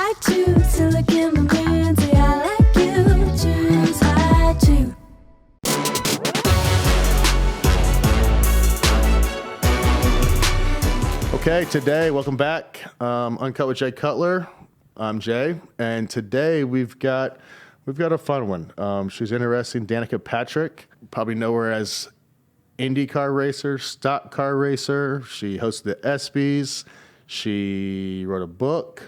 I choose to look in the mirror and say I like you. Choose I choose. Okay, today, welcome back. Uncut with Jay Cutler. I'm Jay, and today we've got a fun one. She's interesting, Danica Patrick. Probably know her as IndyCar racer, stock car racer. She hosted the ESPYs. She wrote a book.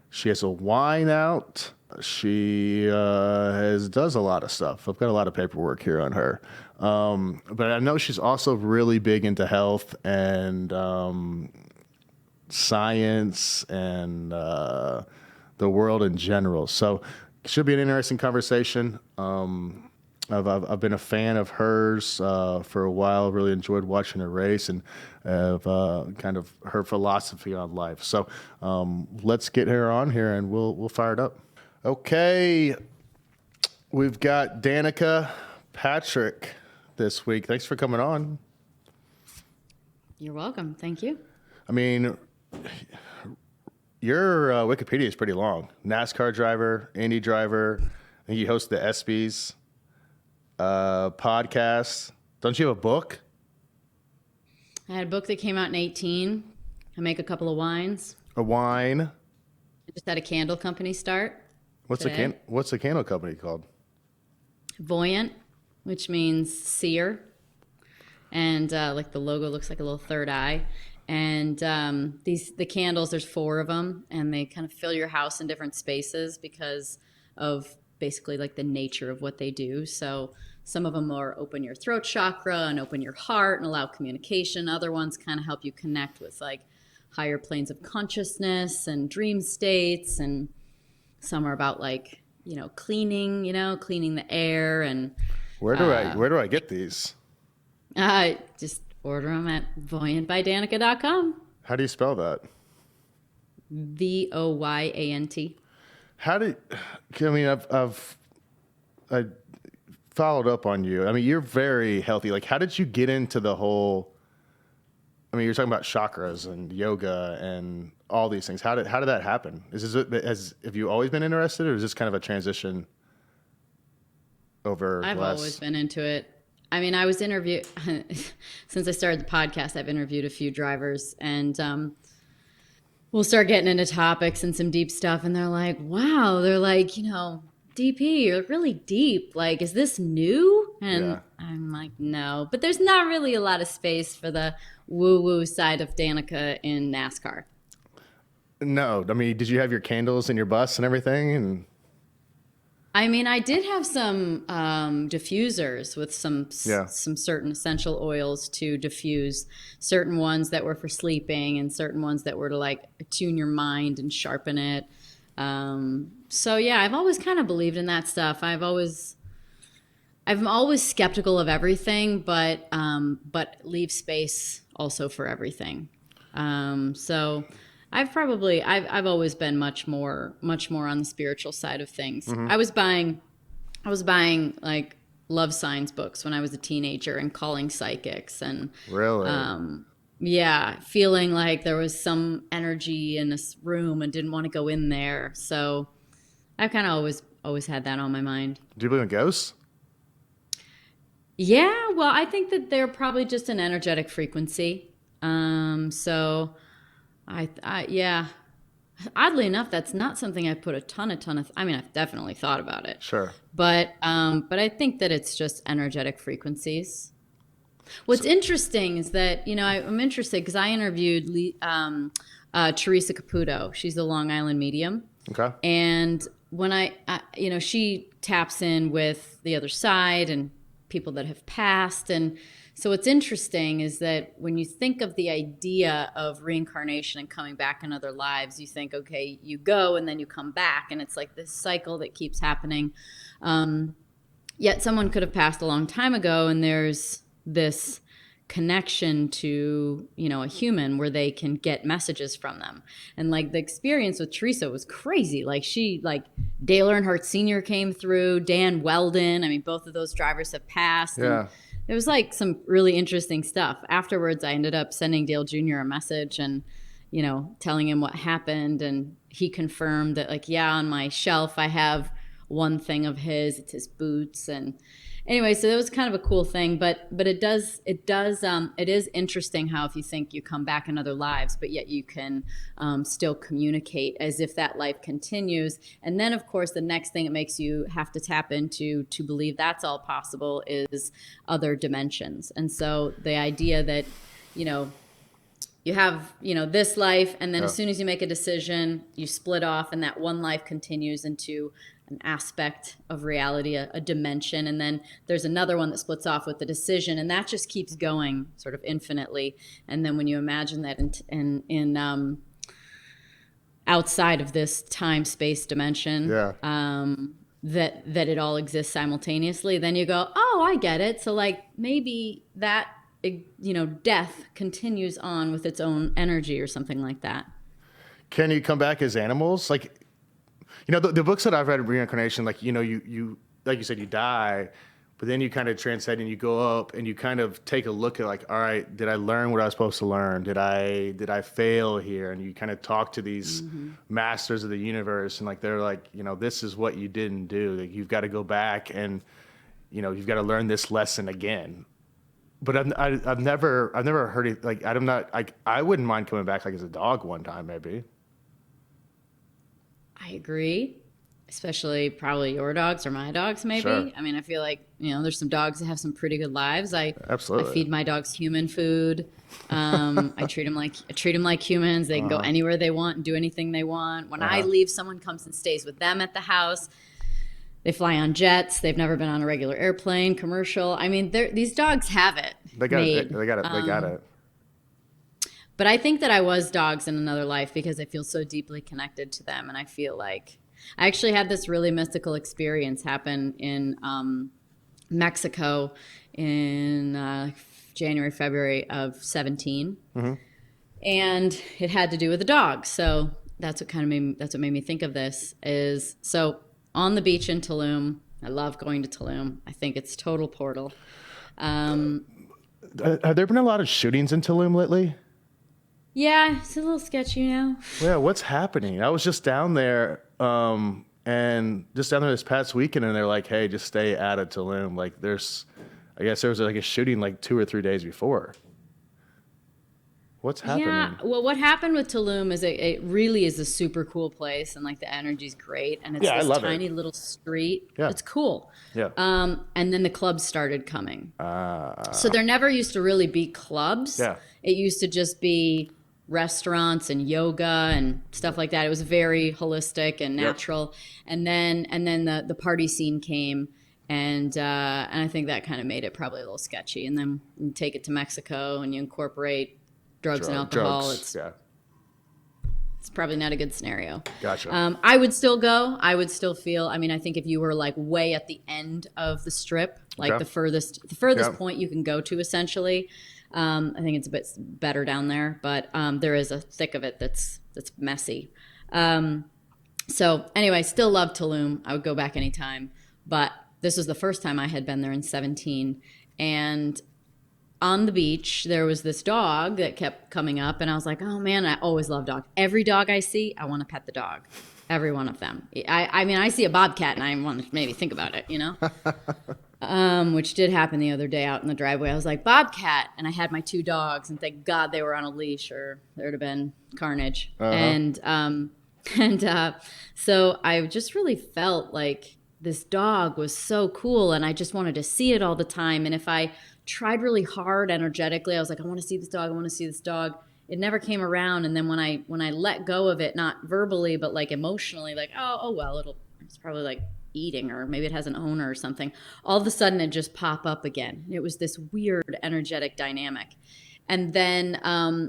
She has a wine out. She does a lot of stuff. I've got a lot of paperwork here on her. But I know she's also really big into health and science and the world in general. So it should be an interesting conversation. I've been a fan of hers for a while. Really enjoyed watching her race and kind of her philosophy on life. So let's get her on here and we'll fire it up. Okay, we've got Danica Patrick this week. Thanks for coming on. You're welcome. Thank you. I mean, your Wikipedia is pretty long. NASCAR driver, Indy driver. I think you host the ESPYs. Podcast. Don't you have a book? I had a book that came out in 2018. I make a couple of wines. A wine. I just had a candle company start. What's the candle company called? Voyant, which means seer. And like the logo looks like a little third eye. And the candles, there's 4 of them, and they kind of fill your house in different spaces because of basically like the nature of what they do. So some of them are open your throat chakra and open your heart and allow communication. Other ones kind of help you connect with like higher planes of consciousness and dream states. And some are about like, cleaning the air. And where do I get these? Just order them at voyantbydanica.com. How do you spell that? VOYANT. I followed up on you. I mean, you're very healthy. Like, how did you get into the whole, you're talking about chakras and yoga and all these things. How did that happen? Have you always been interested, or is this kind of a transition over? I've always been into it. I mean, I was interviewed, since I started the podcast, I've interviewed a few drivers, and we'll start getting into topics and some deep stuff, and they're like, wow, they're like, DP, you're really deep. Like, is this new? And yeah. I'm like, no. But there's not really a lot of space for the woo-woo side of Danica in NASCAR. No. I mean, did you have your candles in your bus and everything? And I did have some diffusers with some certain essential oils to diffuse certain ones that were for sleeping and certain ones that were to like attune your mind and sharpen it. So yeah, I've always kind of believed in that stuff. I'm always skeptical of everything, but leave space also for everything. So I've always been much more on the spiritual side of things. Mm-hmm. I was buying like love signs books when I was a teenager and calling psychics and really, feeling like there was some energy in this room and didn't want to go in there. So I've kind of always had that on my mind. Do you believe in ghosts? Yeah, well, I think that they're probably just an energetic frequency. So yeah. Oddly enough, that's not something I put a ton of. I've definitely thought about it. Sure. But I think that it's just energetic frequencies. What's interesting is that I'm interested because I interviewed Teresa Caputo. She's the Long Island medium. Okay. And when she taps in with the other side and people that have passed. And so what's interesting is that when you think of the idea of reincarnation and coming back in other lives, you think, okay, you go and then you come back. And it's like this cycle that keeps happening. Yet someone could have passed a long time ago, and there's this connection to, a human where they can get messages from them. And like the experience with Teresa was crazy. Like Dale Earnhardt Sr. came through, Dan Weldon. Both of those drivers have passed. Yeah. And it was like some really interesting stuff. Afterwards, I ended up sending Dale Jr. a message and, telling him what happened. And he confirmed that, like, yeah, on my shelf I have one thing of his. It's his boots. And anyway, so that was kind of a cool thing. But it is interesting how, if you think you come back in other lives, but yet you can still communicate as if that life continues. And then, of course, the next thing it makes you have to tap into to believe that's all possible is other dimensions. And so the idea that, you have, this life, and then as soon as you make a decision, you split off, and that one life continues into an aspect of reality, a dimension, and then there's another one that splits off with the decision, and that just keeps going sort of infinitely. And then when you imagine that in outside of this time-space dimension, that it all exists simultaneously, then you go, oh, I get it. So like maybe that death continues on with its own energy or something like that. Can you come back as animals? Like, the books that I've read, Reincarnation, like, you like you said, you die, but then you kind of transcend and you go up and you kind of take a look at, like, all right, did I learn what I was supposed to learn? Did I fail here? And you kind of talk to these masters of the universe, and like, they're like, this is what you didn't do. Like, you've got to go back and, you've got to learn this lesson again. But I've never heard it. Like, I wouldn't mind coming back like as a dog one time, maybe. I agree, especially probably your dogs or my dogs, maybe. Sure. I mean, I feel like, there's some dogs that have some pretty good lives. Absolutely. I feed my dogs human food. I treat them like humans. They can go anywhere they want and do anything they want. When I leave, someone comes and stays with them at the house. They fly on jets. They've never been on a regular airplane, commercial. I mean, these dogs have it. They got it. They got it. But I think that I was dogs in another life because I feel so deeply connected to them. And I feel like I actually had this really mystical experience happen in Mexico in January, February of 17. Mm-hmm. And it had to do with the dogs. So that's what made me think of this is, so on the beach in Tulum. I love going to Tulum. I think it's total portal. Have there been a lot of shootings in Tulum lately? Yeah, it's a little sketchy now. Yeah, what's happening? I was just down there, this past weekend, and they're like, "Hey, just stay out of Tulum." Like, I guess there was like a shooting like 2 or 3 days before. What's happening? Yeah, well, what happened with Tulum is it really is a super cool place, and like the energy's great, and it's this tiny little street. Yeah. It's cool. Yeah. And then the clubs started coming. So there never used to really be clubs. Yeah. It used to just be restaurants and yoga and stuff like that. It was very holistic and natural. Yep. And then the party scene came, and I think that kind of made it probably a little sketchy. And then you take it to Mexico and you incorporate drugs and alcohol. It's probably not a good scenario. Gotcha. I would still go. I would still feel. I mean, I think if you were like way at the end of the strip, like the furthest point you can go to, essentially. I think it's a bit better down there, but there is a thick of it that's messy. So anyway, still love Tulum. I would go back anytime, but this was the first time I had been there in 17, and on the beach, there was this dog that kept coming up, and I was like, oh man, I always love dogs. Every dog I see, I want to pet the dog. Every one of them. I mean, I see a bobcat, and I want to maybe think about it, which did happen the other day out in the driveway. I was like, bobcat, and I had my 2 dogs, and thank God they were on a leash, or there would have been carnage. Uh-huh. And so I just really felt like this dog was so cool, and I just wanted to see it all the time. And if I tried really hard energetically, I was like, I want to see this dog. I want to see this dog. It never came around. And then when I let go of it, not verbally, but like emotionally, like, oh well, it's probably like eating, or maybe it has an owner or something. All of a sudden it just pop up again. It was this weird energetic dynamic. And then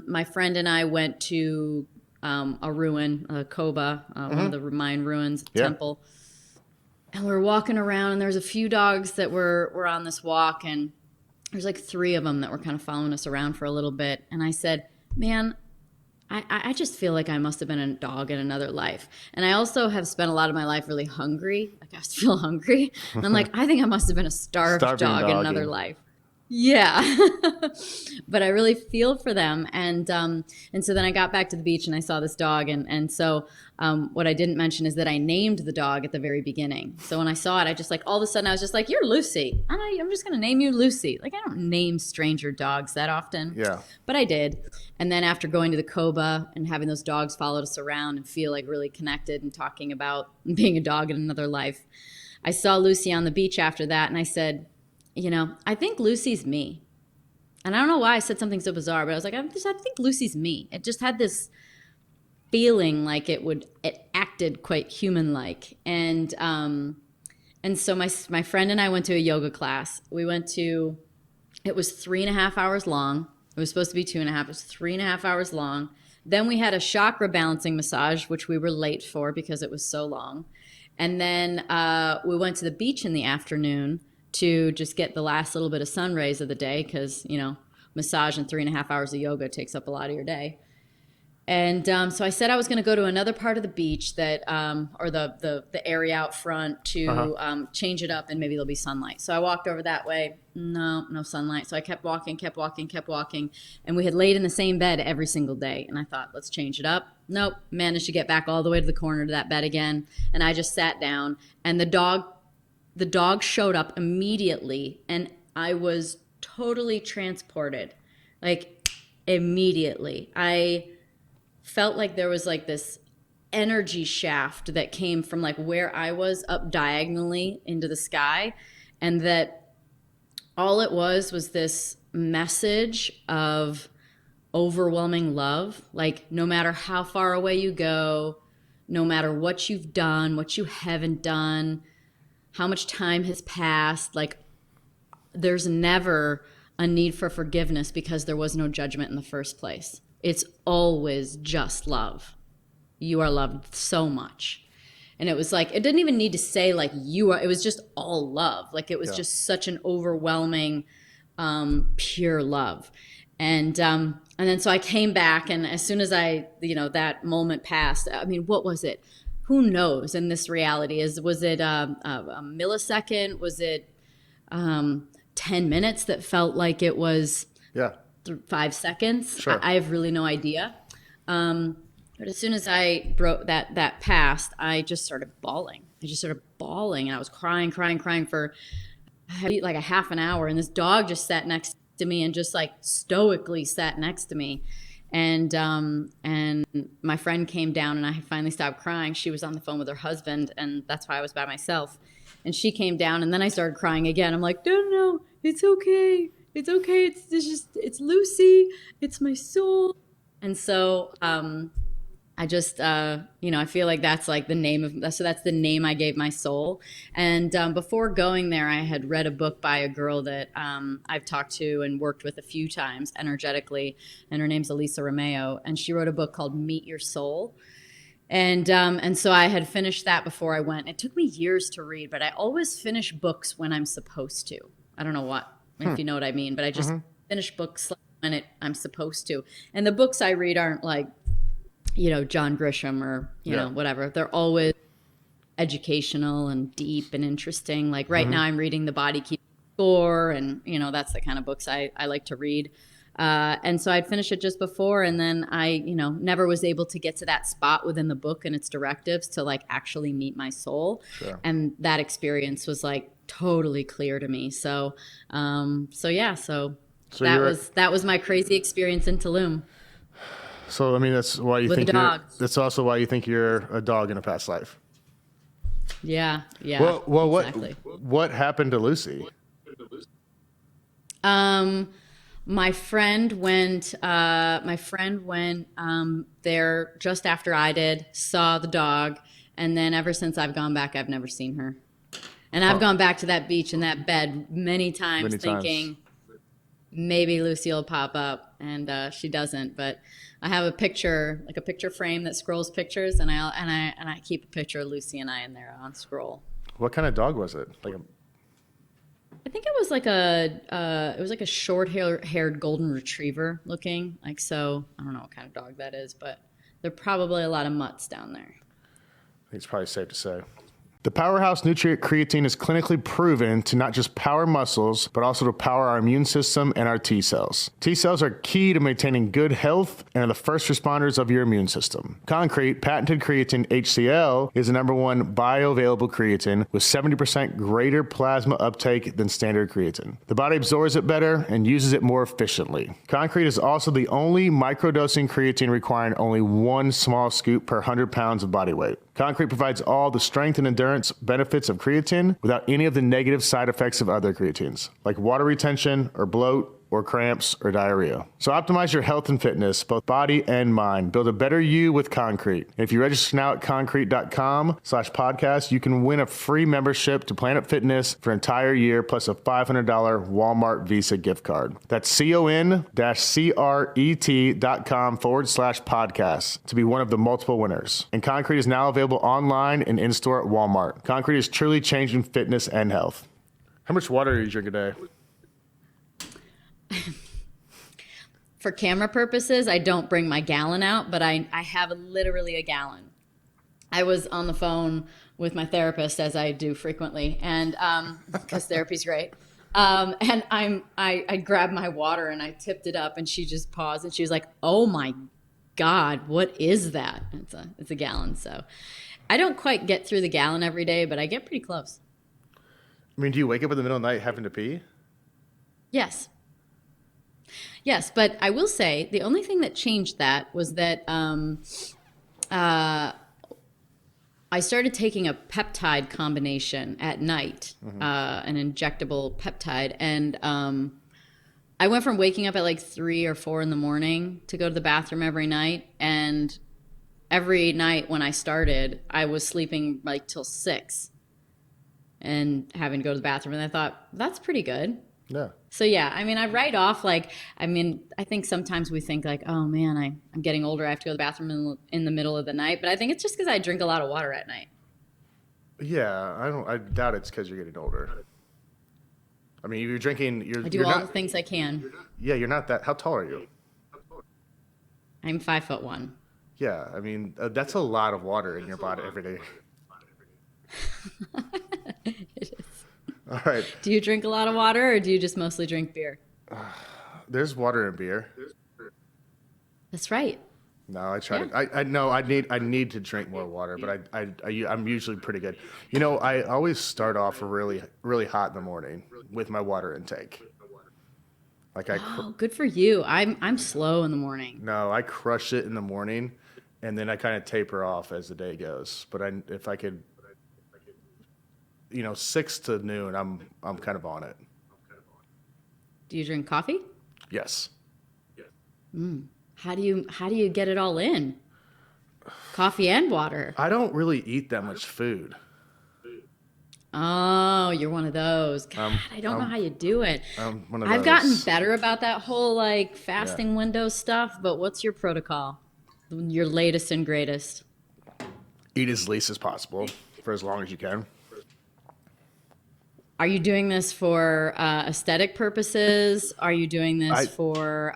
my friend and I went to a ruin, Koba, one of the Mayan ruins, temple. And we were walking around, and there was a few dogs that were on this walk, and there's like 3 of them that were kind of following us around for a little bit. And I said, man, I just feel like I must have been a dog in another life. And I also have spent a lot of my life really hungry. Like, I feel hungry. And I'm like, I think I must have been a starved dog in another life. Yeah. But I really feel for them. And so then I got back to the beach and I saw this dog. And so what I didn't mention is that I named the dog at the very beginning. So when I saw it, I just like, all of a sudden I was just like, you're Lucy. I'm just going to name you Lucy. Like, I don't name stranger dogs that often. Yeah. But I did. And then after going to the Coba and having those dogs follow us around and feel like really connected and talking about being a dog in another life, I saw Lucy on the beach after that. And I said, I think Lucy's me. And I don't know why I said something so bizarre, but I was like, I think Lucy's me. It just had this feeling like it acted quite human-like. And so my friend and I went to a yoga class. It was 3.5 hours long. It was supposed to be 2.5. It was 3.5 hours long. Then we had a chakra balancing massage, which we were late for because it was so long. And then we went to the beach in the afternoon to just get the last little bit of sun rays of the day because, massage and 3.5 hours of yoga takes up a lot of your day. And so I said I was going to go to another part of the beach that, or the area out front to change it up and maybe there'll be sunlight. So I walked over that way. No sunlight. So I kept walking. And we had laid in the same bed every single day. And I thought, let's change it up. Nope. Managed to get back all the way to the corner to that bed again. And I just sat down and the dog showed up immediately and I was totally transported, like immediately. I felt like there was like this energy shaft that came from like where I was up diagonally into the sky, and that all it was this message of overwhelming love. Like no matter how far away you go, no matter what you've done, what you haven't done, how much time has passed, like there's never a need for forgiveness because there was no judgment in the first place. It's always just love. You are loved so much. And it was like, it didn't even need to say like you are, it was just all love. Like it was just such an overwhelming, pure love. And then so I came back, and as soon as that moment passed, I mean, what was it? Who knows in this reality? Was it a millisecond? Was it 10 minutes that felt like it was 5 seconds? Sure. I have really no idea. But as soon as I broke that passed, I just started bawling. And I was crying for like a half an hour. And this dog just sat next to me and just like stoically sat next to me. And my friend came down and I finally stopped crying. She was on the phone with her husband, and that's why I was by myself. And she came down, and then I started crying again. I'm like, no, it's okay. It's okay. It's Lucy. It's my soul. And so I just, I feel like that's like the name of, so that's the name I gave my soul. And before going there, I had read a book by a girl that I've talked to and worked with a few times energetically, and her name's Elisa Romeo, and she wrote a book called Meet Your Soul. And so I had finished that before I went. It took me years to read, but I always finish books when I'm supposed to. I don't know what, if you know what I mean, but I just finish books when I'm supposed to. And the books I read aren't like, John Grisham or, whatever. They're always educational and deep and interesting. Like right now I'm reading The Body Keeps Score, and, that's the kind of books I like to read. And so I'd finish it just before, and then I, never was able to get to that spot within the book and its directives to like actually meet my soul. Sure. And that experience was like totally clear to me. So that was my crazy experience in Tulum. So, I mean, that's why you think that's also why you think you're a dog in a past life. Yeah. Well, exactly. what happened to Lucy? My friend went there just after I did, saw the dog, and then ever since I've gone back, I've never seen her. And I've gone back to that beach and that bed many times thinking maybe Lucy will pop up, and she doesn't. But I have a picture frame that scrolls pictures, and I keep a picture of Lucy and I in there on scroll. What kind of dog was it? I think it was like a short-haired golden retriever looking. Like, so I don't know what kind of dog that is, but there are probably a lot of mutts down there. I think it's probably safe to say. The powerhouse nutrient creatine is clinically proven to not just power muscles, but also to power our immune system and our T cells. T cells are key to maintaining good health and are the first responders of your immune system. Concrete patented creatine HCl is the #1 bioavailable creatine with 70% greater plasma uptake than standard creatine. The body absorbs it better and uses it more efficiently. Concrete is also the only microdosing creatine requiring only 1 small scoop per 100 pounds of body weight. Concrete provides all the strength and endurance benefits of creatine without any of the negative side effects of other creatines, like water retention or bloat or cramps or diarrhea. So optimize your health and fitness, both body and mind. Build a better you with Concrete. If you register now at concrete.com/podcast, you can win a free membership to Planet Fitness for an entire year plus a $500 Walmart Visa gift card. That's con-cret.com/podcast to be one of the multiple winners. And Concrete is now available online and in-store at Walmart. Concrete is truly changing fitness and health. How much water do you drink a day? For camera purposes, I don't bring my gallon out, but I have literally a gallon. I was on the phone with my therapist, as I do frequently, and because therapy's great. And I grabbed my water and I tipped it up, and she just paused and she was like, "Oh my God, what is that?" It's a gallon. So I don't quite get through the gallon every day, but I get pretty close. I mean, do you wake up in the middle of the night having to pee? Yes. Yes, but I will say the only thing that changed that was that I started taking a peptide combination at night, an injectable peptide, and I went from waking up at like 3 or 4 in the morning to go to the bathroom every night, and every night when I started, I was sleeping like till 6 and having to go to the bathroom, and I thought, that's pretty good. Yeah. So yeah, I mean, I write off I think sometimes we think like, oh man, I'm getting older, I have to go to the bathroom in the middle of the night, but I think it's just because I drink a lot of water at night. Yeah, I doubt it's because you're getting older. I mean, you're drinking. I do all the things I can. Yeah, you're not that. How tall are you? I'm 5'1". Yeah, I mean that's a lot of water in your body every day. It is. All right. Do you drink a lot of water, or do you just mostly drink beer? There's water in beer. That's right. No, I try to. I know I need to drink more water, but I'm usually pretty good. You know, I always start off really hot in the morning with my water intake. Like Good for you. I'm slow in the morning. No, I crush it in the morning, and then I kind of taper off as the day goes. But if I could, 6 to noon, I'm kind of on it. Do you drink coffee? Yes. How do you get it all in? Coffee and water. I don't really eat that much food. Oh, you're one of those. God, I don't know how you do it. I'm one of I've those. gotten better about that whole fasting window stuff, but what's your protocol? Your latest and greatest? Eat as least as possible for as long as you can. Are you doing this for aesthetic purposes? Are you doing this for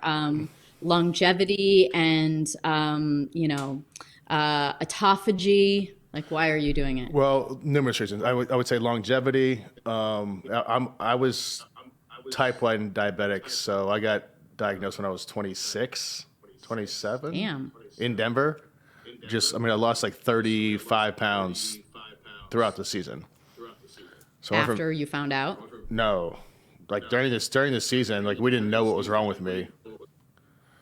longevity and autophagy? Like, why are you doing it? Well, numerous reasons. I would say longevity. I was type 1 diabetic, so I got diagnosed when I was 26, 27. Damn. In Denver. I lost like 35 pounds throughout the season. So after you found out? No, like during the season, like we didn't know what was wrong with me.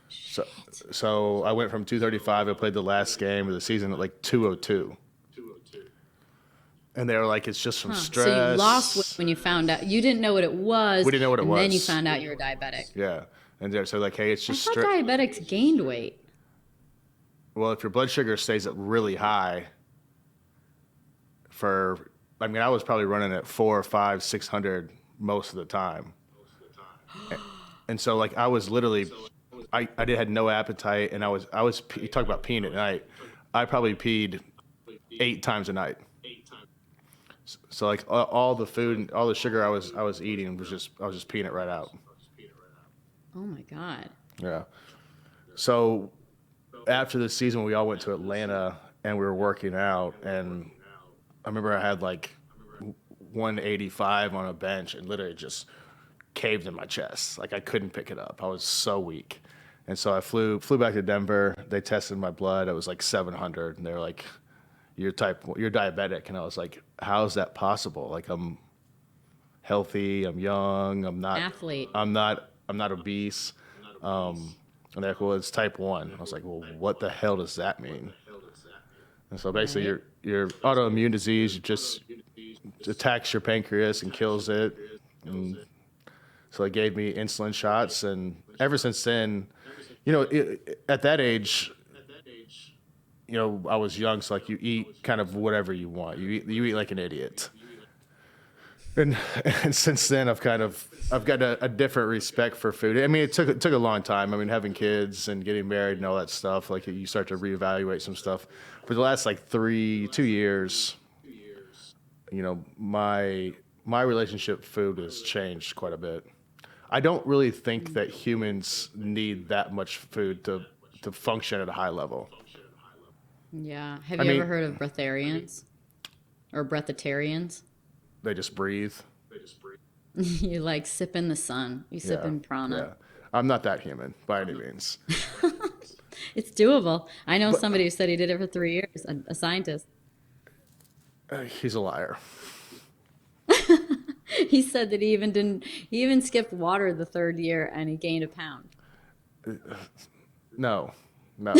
So I went from 235. I played the last game of the season at like 202. And they were like, it's just from stress. So you lost weight when you found out. You didn't know what it was. We didn't know what it was. And then you found out you were diabetic. Yeah. And they're like, hey, it's just I thought diabetics gained weight. Well, if your blood sugar stays up really high I was probably running at 400, 500, 600 most of the time. And so I was literally, I had no appetite, and you talk about peeing at night. I probably peed 8 times a night. So all the food and all the sugar I was eating I was just peeing it right out. Oh my God. Yeah. So after the season, we all went to Atlanta and we were working out, and I remember I had like 185 on a bench and literally just caved in my chest. Like I couldn't pick it up. I was so weak. And so I flew back to Denver. They tested my blood. It was like 700, and they're like, "You're you're diabetic." And I was like, "How is that possible? Like I'm healthy. I'm young. Athlete. I'm not obese." And they're like, "Well, it's type 1." I was like, "Well, what the hell does that mean?" And so basically, Right. your autoimmune disease just attacks your pancreas and kills it. And so they gave me insulin shots, and ever since then, at that age, I was young, so like you eat kind of whatever you want. You eat like an idiot. And and since then, I've got a different respect for food. I mean, it took a long time. I mean, having kids and getting married and all that stuff, like you start to reevaluate some stuff. For the last like 2 years, my relationship with food has changed quite a bit. I don't really think that humans need that much food to function at a high level. Yeah. Have I you mean, ever heard of breatharians or breatharians? they just breathe. You like sip in the sun. You sip Yeah, in prana. yeah. I'm not that human by any means. It's doable. I know But somebody who said he did it for 3 years, a scientist. he's a liar. He said that he even skipped water the third year and he gained a pound. No, no,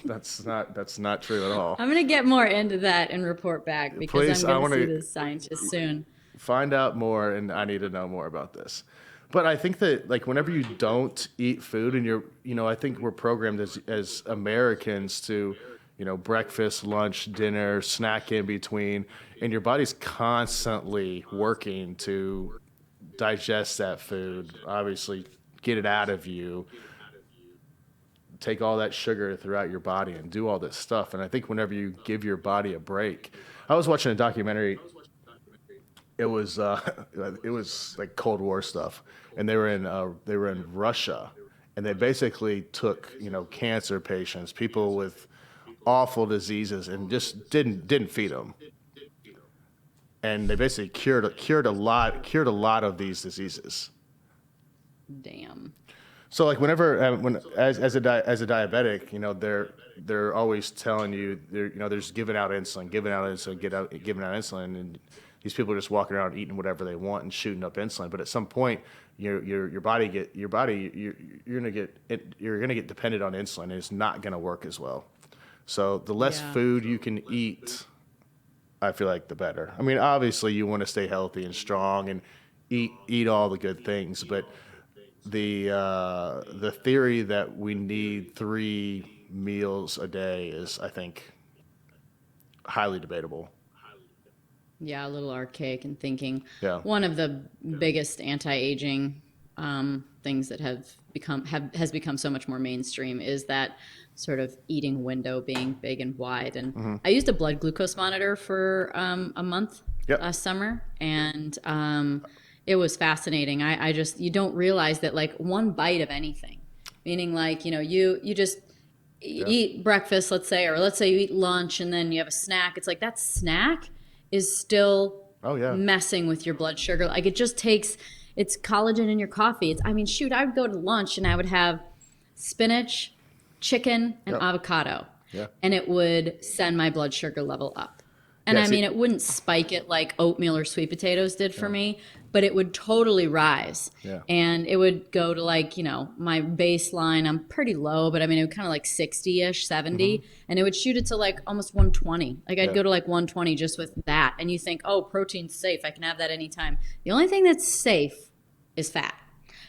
that's not true at all. I'm going to get more into that and report back because Please, I'm I going want to see to this scientist soon. find out more, and I need to know more about this. But I think that like whenever you don't eat food, and I think we're programmed as Americans to, breakfast, lunch, dinner, snack in between, and your body's constantly working to digest that food, obviously get it out of you, take all that sugar throughout your body and do all this stuff. And I think whenever you give your body a break, I was watching a documentary. It was it was like Cold War stuff, and they were in Russia, and they basically took cancer patients, people with awful diseases, and just didn't feed them, and they basically cured a lot of these diseases. Damn. So like whenever when as as a diabetic, they're always telling you they're just giving out insulin, giving out insulin, and these people are just walking around eating whatever they want and shooting up insulin. But at some point, you're gonna get dependent on insulin, and it's not gonna work as well. So the less Yeah. food you can eat, I feel like the better. I mean, obviously you want to stay healthy and strong and eat all the good things, but the theory that we need 3 meals a day is, I think, highly debatable. Yeah, a little archaic in thinking. Yeah. One of the biggest anti-aging things that has become so much more mainstream is that sort of eating window being big and wide. And I used a blood glucose monitor for a month Yep. last summer, and it was fascinating. I just you don't realize that like one bite of anything, meaning like you just eat breakfast, let's say, or let's say you eat lunch and then you have a snack. It's like that snack is still Oh yeah. messing with your blood sugar. Like it just takes it's collagen in your coffee. I mean, shoot, I would go to lunch and I would have spinach, chicken, and Yep. avocado. Yeah. And it would send my blood sugar level up. And Yeah, I see- mean, it wouldn't spike it like oatmeal or sweet potatoes did for me, but it would totally rise. Yeah. And it would go to like, my baseline. I'm pretty low, but I mean, it would kind of like 60-ish, 70. And it would shoot it to like almost 120. Like I'd Yeah. go to like 120 just with that. And you think, oh, protein's safe. I can have that anytime. The only thing that's safe is fat.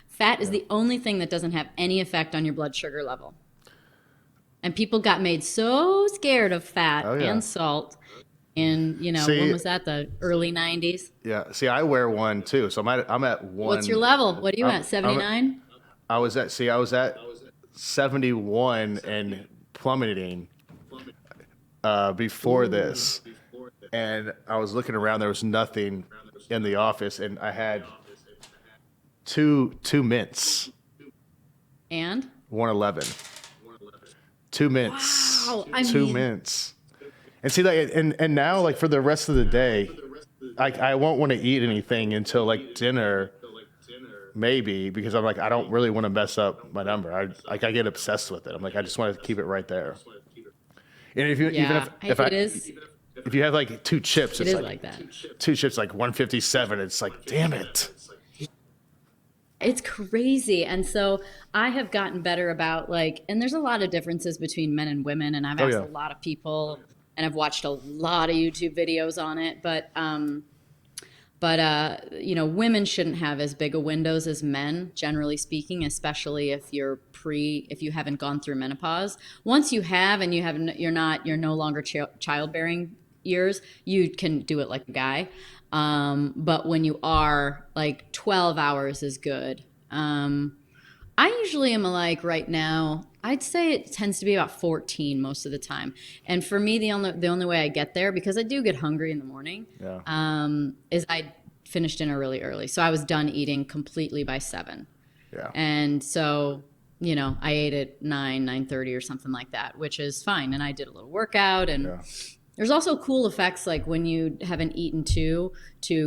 Fat is the only thing that doesn't have any effect on your blood sugar level. And people got made so scared of fat Oh, yeah. and salt. And See- when was that? The early 90s. Yeah. See, I wear one too, so I'm at one. What's your level? What are you I'm- at? 79? I was at 71 and plummeting before this, and I was looking around. There was nothing in the office, and I had two mints, And 111. 2 mints. Wow, I Two mean- mints. And see, like, and now, like, for the rest of the day, I won't want to eat anything until like dinner, maybe, because I'm like, I don't really want to mess up my number. I get obsessed with it. I'm like, I just want to keep it right there. And if you Yeah, it is. if you have like two chips, It it's is like that. two chips like 157. It's like, damn it. It's crazy. And so I have gotten better about like, and there's a lot of differences between men and women. And I've asked yeah. a lot of people and I've watched a lot of YouTube videos on it. But you know, women shouldn't have as big a windows as men, generally speaking, especially if if you haven't gone through menopause. Once you have, and you're no longer childbearing years, you can do it like a guy. But when you are, like 12 hours is good. I usually am like right now, I'd say it tends to be about 14 most of the time. And for me, the only way I get there, because I do get hungry in the morning, is I finish dinner really early. So I was done eating completely by 7. Yeah. And so, you know, I ate at 9:30 or something like that, which is fine. And I did a little workout, and there's also cool effects like when you haven't eaten to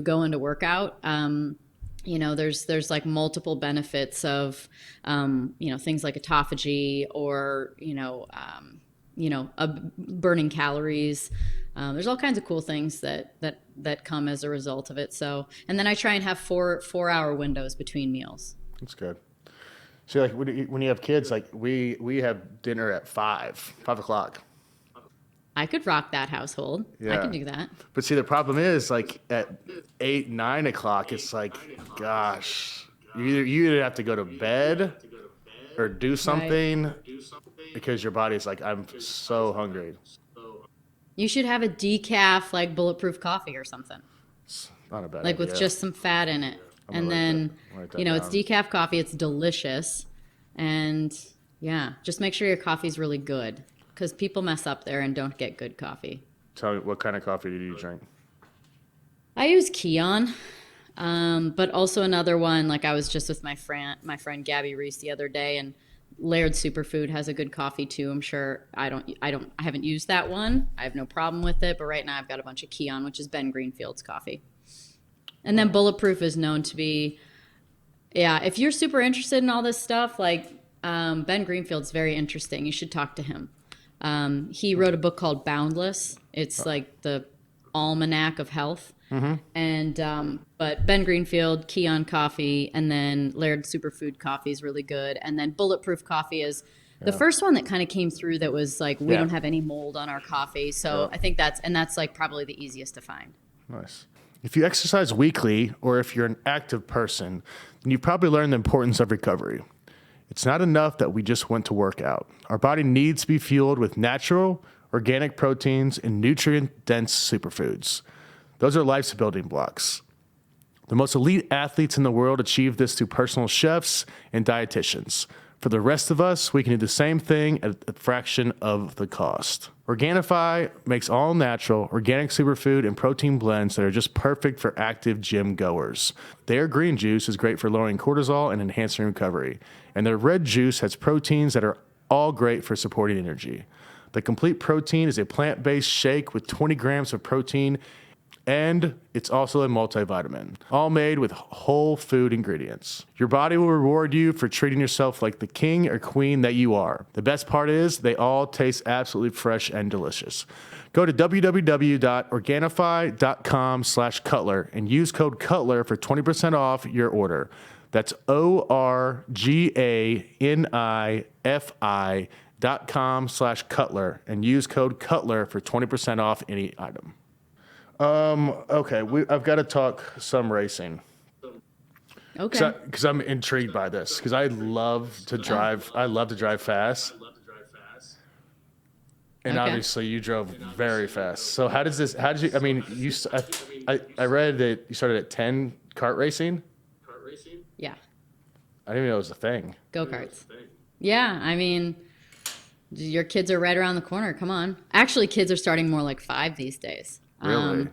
go into workout. You know, there's like multiple benefits of, you know, things like autophagy or, burning calories. There's all kinds of cool things that come as a result of it. So, and then I try and have 4-hour windows between meals. That's good. See, like when you have kids, like we have dinner at 5 o'clock. I could rock that household. Yeah. I can do that. But see, the problem is like at 8, 9 o'clock, it's like, gosh, you either have to go to bed or do something because your body's like, I'm so hungry. You should have a decaf, like bulletproof coffee or something. It's not a bad like idea. with just some fat in it. And then, you know, it's decaf coffee. It's delicious. And yeah, just make sure your coffee's really good, because people mess up there and don't get good coffee. Tell me, what kind of coffee do you drink? I use Kion, but also another one. Like I was just with my friend Gabby Reese the other day, and Laird Superfood has a good coffee too. I'm sure I haven't used that one. I have no problem with it, but right now I've got a bunch of Kion, which is Ben Greenfield's coffee. And then Bulletproof is known to be, if you're super interested in all this stuff, like Ben Greenfield's very interesting. You should talk to him. He wrote a book called Boundless. It's like the almanac of health. Mm-hmm. And but Ben Greenfield, Kion coffee, and then Laird Superfood coffee is really good. And then Bulletproof coffee is the first one that kind of came through that was like, we don't have any mold on our coffee. So I think that's like probably the easiest to find. Nice. If you exercise weekly, or if you're an active person, then you've probably learned the importance of recovery. It's not enough that we just went to work out. Our body needs to be fueled with natural, organic proteins and nutrient-dense superfoods. Those are life's building blocks. The most elite athletes in the world achieve this through personal chefs and dietitians. For the rest of us, we can do the same thing at a fraction of the cost. Organifi makes all natural, organic superfood and protein blends that are just perfect for active gym goers. Their green juice is great for lowering cortisol and enhancing recovery. And their red juice has proteins that are all great for supporting energy. The Complete Protein is a plant-based shake with 20 grams of protein, and it's also a multivitamin, all made with whole food ingredients. Your body will reward you for treating yourself like the king or queen that you are. The best part is they all taste absolutely fresh and delicious. Go to www.organifi.com/Cutler and use code Cutler for 20% off your order. That's ORGANIFI.com/Cutler and use code Cutler for 20% off any item. Okay, I've got to talk some racing. Okay. Because I'm intrigued by this. Because I love to drive. I love to drive fast. And obviously, you drove very fast. So how did you? I mean, I read that you started at 10 kart racing. Yeah. I didn't even know it was a thing. Go-karts. Yeah, I mean, your kids are right around the corner. Come on. Actually, kids are starting more like 5 these days. Really?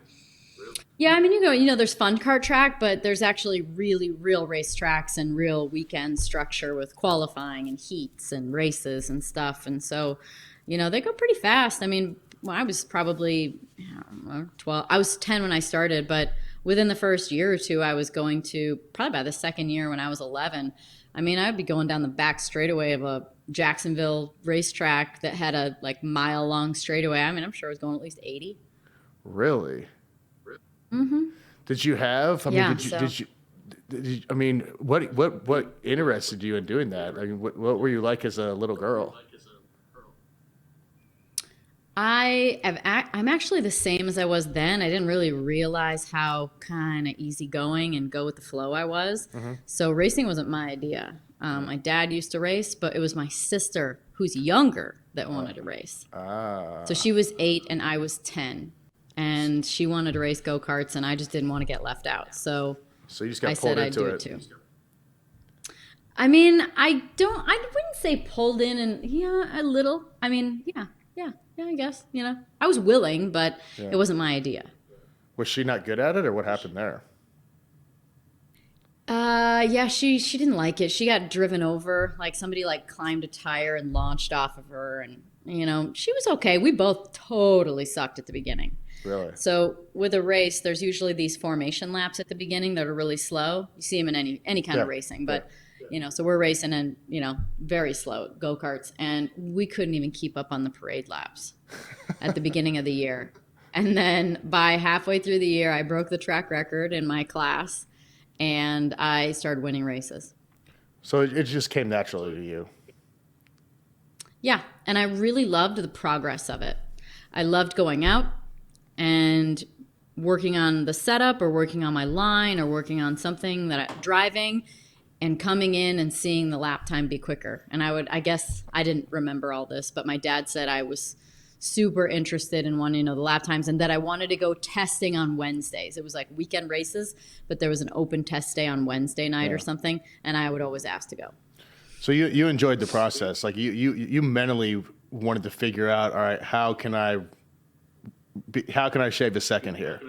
Yeah, I mean, there's fun kart track, but there's actually really real race tracks and real weekend structure with qualifying and heats and races and stuff. And so, they go pretty fast. I mean, well, I was probably, I don't know, 12. I was 10 when I started, but within the first year or two, I was going to, probably by the second year when I was 11, I mean, I'd be going down the back straightaway of a Jacksonville racetrack that had a like mile long straightaway. I mean, I'm sure I was going at least 80. Really? Mm-hmm. Did you have? I mean, Yeah, did you? so- Did you? Did you, I mean, what interested you in doing that? I mean, what were you like as a little girl? I'm actually the same as I was then. I didn't really realize how kind of easygoing and go with the flow I was. So racing wasn't my idea. My dad used to race, but it was my sister, who's younger, that wanted to race. So she was 8 and I was 10, and she wanted to race go-karts, and I just didn't want to get left out. So So you just I got pulled said I'd into do it. it too. I mean, I wouldn't say pulled in, and yeah, a little. I mean, yeah, I guess, I was willing, but Yeah. it wasn't my idea. Was she not good at it, or what happened there? Yeah, she didn't like it. She got driven over, like somebody like climbed a tire and launched off of her, and she was okay. We both totally sucked at the beginning. Really? So with a race, there's usually these formation laps at the beginning that are really slow. You see them in any kind of Yeah. racing, but so we're racing in very slow go-karts, and we couldn't even keep up on the parade laps at the beginning of the year. And then by halfway through the year, I broke the track record in my class, and I started winning races. So it just came naturally to you. Yeah, and I really loved the progress of it. I loved going out and working on the setup or working on my line or working on something that I'm driving and coming in and seeing the lap time be quicker. And I guess I didn't remember all this, but my dad said I was super interested in wanting to know the lap times and that I wanted to go testing on Wednesdays. It was like weekend races, but there was an open test day on Wednesday night or something, and I would always ask to go. So you enjoyed the process, like you mentally wanted to figure out, all right, how can I shave a second here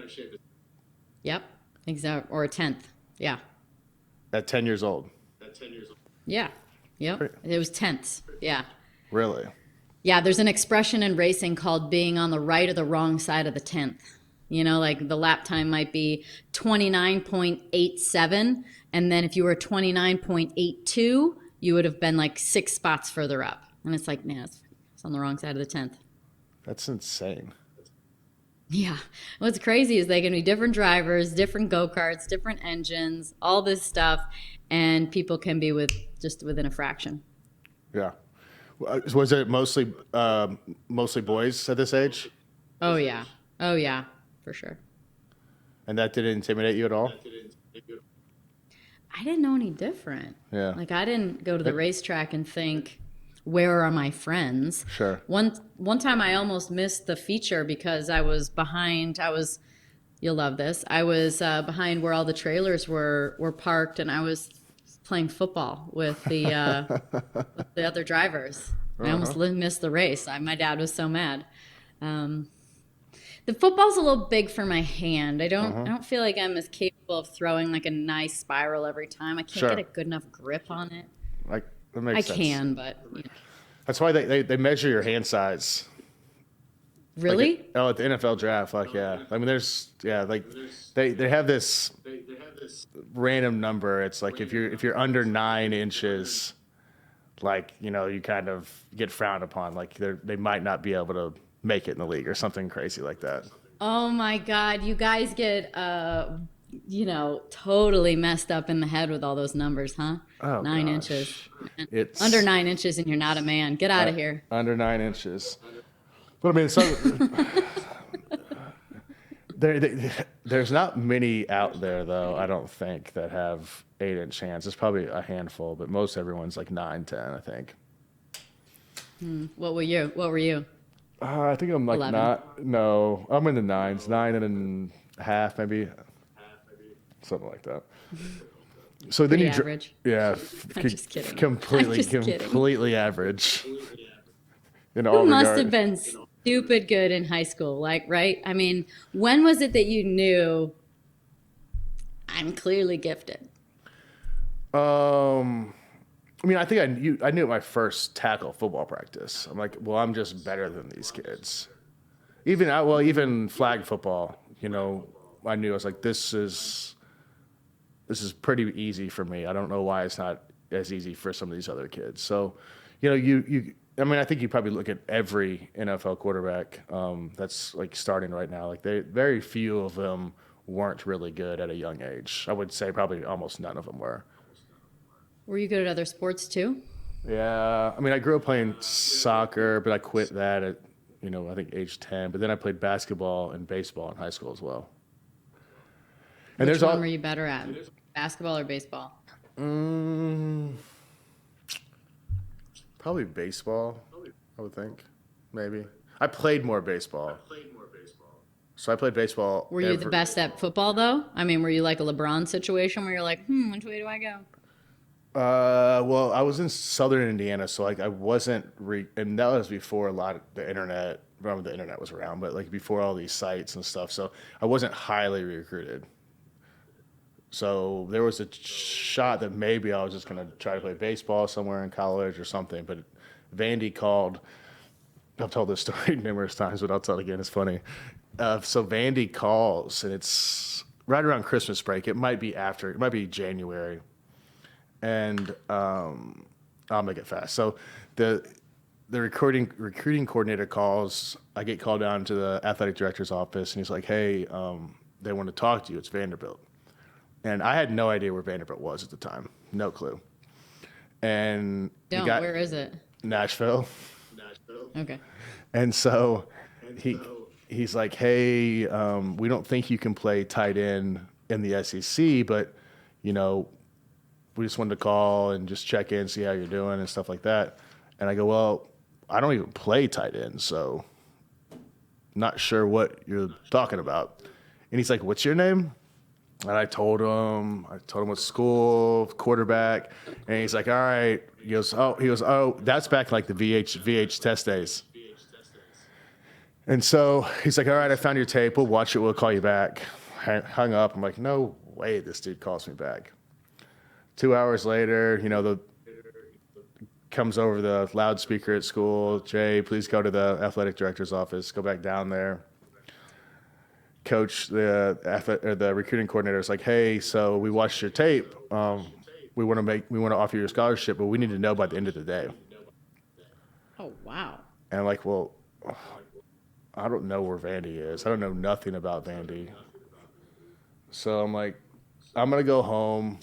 Yep, exactly, or a tenth. Yeah. at 10 years old? Yeah. Yep. It was tenths. Yeah. Really? Yeah, there's an expression in racing called being on the right or the wrong side of the 10th. Like the lap time might be 29.87, and then if you were 29.82, you would have been like 6 spots further up. And it's like, man, it's on the wrong side of the 10th. That's insane. Yeah. What's crazy is they can be different drivers, different go-karts, different engines, all this stuff, and people can be within a fraction. Yeah. Was it mostly boys at this age? Oh yeah, for sure. And that didn't intimidate you at all? I didn't know any different. Yeah. Like I didn't go to the racetrack and think, where are my friends? Sure. One time I almost missed the feature because I was behind. You'll love this. I was behind where all the trailers were parked, and I was playing football with the other drivers. I almost missed the race. My dad was so mad. The football's a little big for my hand. I don't feel like I'm as capable of throwing like a nice spiral every time. I can't get a good enough grip on it. Like that makes sense. I can, but That's why they measure your hand size. really? At the NFL draft, I mean, they have this random number. It's like if you're under 9 inches, like you kind of get frowned upon. Like they might not be able to make it in the league or something crazy like that. Oh my God, you guys get totally messed up in the head with all those numbers, huh? Oh, 9 gosh. inches. It's Under 9 inches and you're not a man. Get out of here. Under 9 inches. But I mean, there's not many out there though. I don't think that have 8-inch hands. There's probably a handful, but most everyone's like 9, 10, I think. What were you? I think I'm like 11. No, I'm in the 9s, 9.5 maybe, something like that. So then Pretty average. Yeah, I'm just kidding. completely average. In You all must regard. have been stupid good in high school, like, right? I mean, when was it that you knew I'm clearly gifted? I mean, I think I knew at my first tackle football practice. I'm like, well, I'm just better than these kids. even flag football, I knew I was like, this is pretty easy for me. I don't know why it's not as easy for some of these other kids. So, I think you probably look at every NFL quarterback that's like starting right now. Like very few of them weren't really good at a young age. I would say probably almost none of them were. Were you good at other sports too? Yeah, I grew up playing soccer, but I quit that at, I think age 10. But then I played basketball and baseball in high school as well. And Which one were you better at? Basketball or baseball? Probably baseball, I would think. Maybe. I played more baseball. So I played baseball. Were you the best at football, though? Were you like a LeBron situation where you're like, which way do I go? Well, I was in southern Indiana, so like I wasn't, and that was before a lot of the internet. Remember the internet was around, but like before all these sites and stuff. So I wasn't highly recruited. So there was a shot that maybe I was just going to try to play baseball somewhere in college or something. But Vandy called. I've told this story numerous times, but I'll tell it again. It's funny. So Vandy calls, and it's right around Christmas break. It might be January. And I'll make it fast. So the recruiting coordinator calls. I get called down to the athletic director's office, and he's like, hey, they want to talk to you. It's Vanderbilt. And I had no idea where Vanderbilt was at the time. No clue. And where is it? Nashville. Okay. And so he's like, hey, we don't think you can play tight end in the SEC, but, we just wanted to call and just check in, see how you're doing and stuff like that. And I go, well, I don't even play tight end, so not sure what you're talking about. And he's like, what's your name? And I told him what school, quarterback, and he's like, all right. He goes, oh, that's back like the VH test days. And so he's like, all right, I found your tape. We'll watch it. We'll call you back. Hung up. I'm like, no way this dude calls me back. 2 hours later, comes over the loudspeaker at school. Jay, please go to the athletic director's office. Go back down there. Coach, the recruiting coordinator is like, hey, so we watched your tape. We want to offer you a scholarship, but we need to know by the end of the day. Oh, wow. And I'm like, well, I don't know where Vandy is. I don't know nothing about Vandy. So I'm like, I'm going to go home.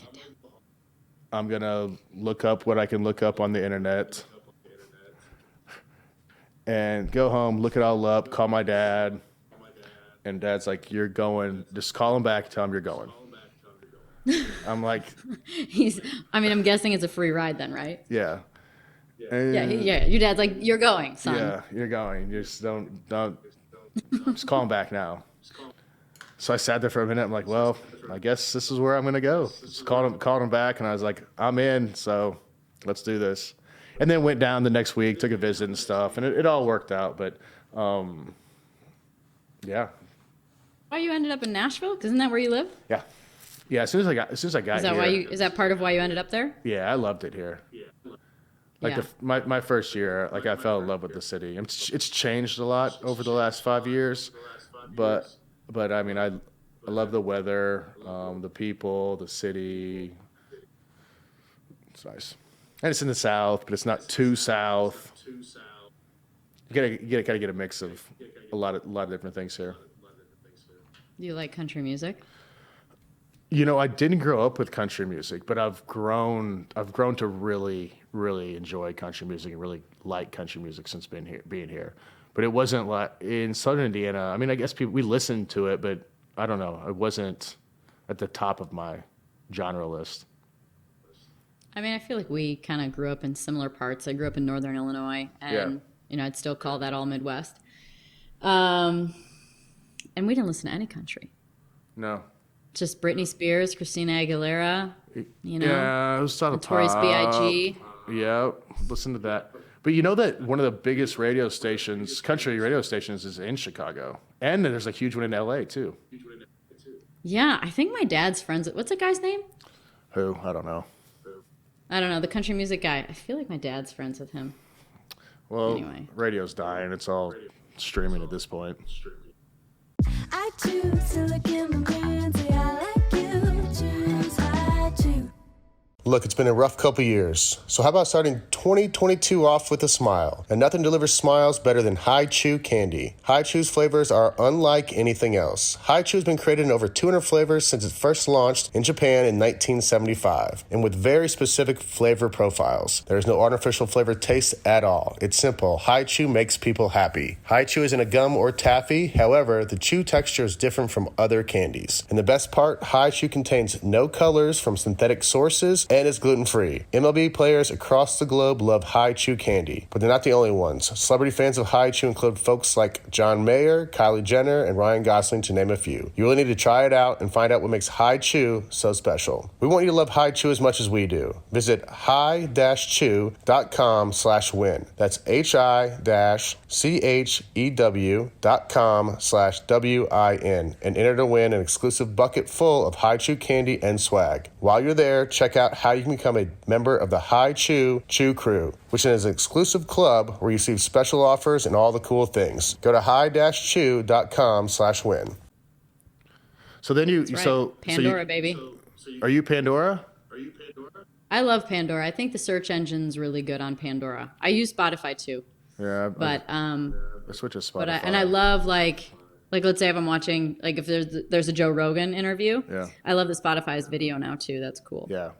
I'm going to look up what I can look up on the internet. And go home, look it all up, call my dad. And Dad's like, you're going, just call him back, tell him you're going. I'm like. I'm guessing it's a free ride then, right? Yeah. Yeah. Your dad's like, you're going, son. Yeah, you're going. You just don't, just call him back now. So I sat there for a minute. I'm like, well, I guess this is where I'm going to go. Just called him back, and I was like, I'm in, so let's do this. And then went down the next week, took a visit and stuff, and it all worked out. But, yeah. Why you ended up in Nashville? 'Cause isn't that where you live? Yeah. Yeah, as soon as I got here. Is that part of why you ended up there? Yeah, I loved it here. Like my first year, like I fell in love with the city. It's changed a lot over the last 5 years, but I love the weather, the people, the city. It's nice, and it's in the south, but it's not too south. You gotta get a mix of a lot of different things here. Do you like country music? I didn't grow up with country music, but I've grown to really, really enjoy country music and really like country music since being here. But it wasn't like in Southern Indiana. I guess we listened to it, but I don't know. It wasn't at the top of my genre list. I feel like we kind of grew up in similar parts. I grew up in Northern Illinois, and I'd still call that all Midwest. And we didn't listen to any country. No. Just Britney Spears, Christina Aguilera, Yeah, it was sort of Notorious B.I.G. Yeah, listen to that. But you know that one of the biggest country radio stations is in Chicago. And there's a huge one in L.A. too. Yeah, I think my dad's friends with, what's that guy's name? Who? I don't know. The country music guy. I feel like my dad's friends with him. Well, anyway. Radio's dying. It's all streaming at this point. I choose to look in my mirror and say I like you. Choose, I choose. Look, it's been a rough couple years, so how about starting 2022 off with a smile? And nothing delivers smiles better than Hi-Chew candy. Hi-Chew's flavors are unlike anything else. Hi-Chew has been created in over 200 flavors since it first launched in Japan in 1975, and with very specific flavor profiles. There is no artificial flavor taste at all. It's simple. Hi-Chew makes people happy. Hi-Chew isn't a gum or taffy, however, the chew texture is different from other candies. And the best part, Hi-Chew contains no colors from synthetic sources and is gluten-free. MLB players across the globe love Hi-Chew candy, but they're not the only ones. Celebrity fans of Hi-Chew include folks like John Mayer, Kylie Jenner, and Ryan Gosling, to name a few. You really need to try it out and find out what makes Hi-Chew so special. We want you to love Hi-Chew as much as we do. Visit hi-chew.com/win. That's hi-chew.com/WIN and enter to win an exclusive bucket full of Hi-Chew candy and swag. While you're there, check out how you can become a member of the Hi-Chew Chew Crew, which is an exclusive club where you receive special offers and all the cool things. Go to hi-chew.com/win. So then you, That's right. so Pandora, so you, baby. are you Pandora? I love Pandora. I think the search engine's really good on Pandora. I use Spotify too, Yeah, but I switch to Spotify. but I love like let's say if I'm watching, like if there's a Joe Rogan interview. Yeah. I love that Spotify's video now too. That's cool. Yeah.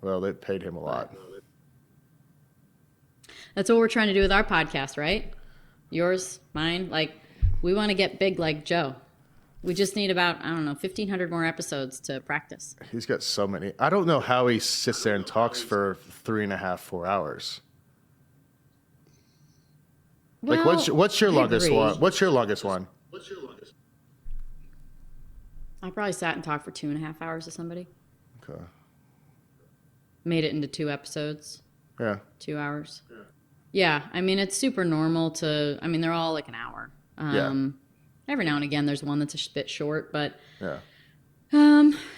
Well, they paid him a lot. That's what we're trying to do with our podcast, right? Yours, mine. Like, we want to get big like Joe. We just need about, 1,500 more episodes to practice. He's got so many. I don't know how he sits there and talks for 3.5, 4 hours. Like, what's your I longest agree. one? What's your longest one? I probably sat and talked for 2.5 hours to somebody. Okay. Made it into 2 episodes, Yeah. 2 hours. Yeah, I mean, it's super normal to, they're all like an hour. Yeah. Every now and again, there's one that's a bit short, but Yeah.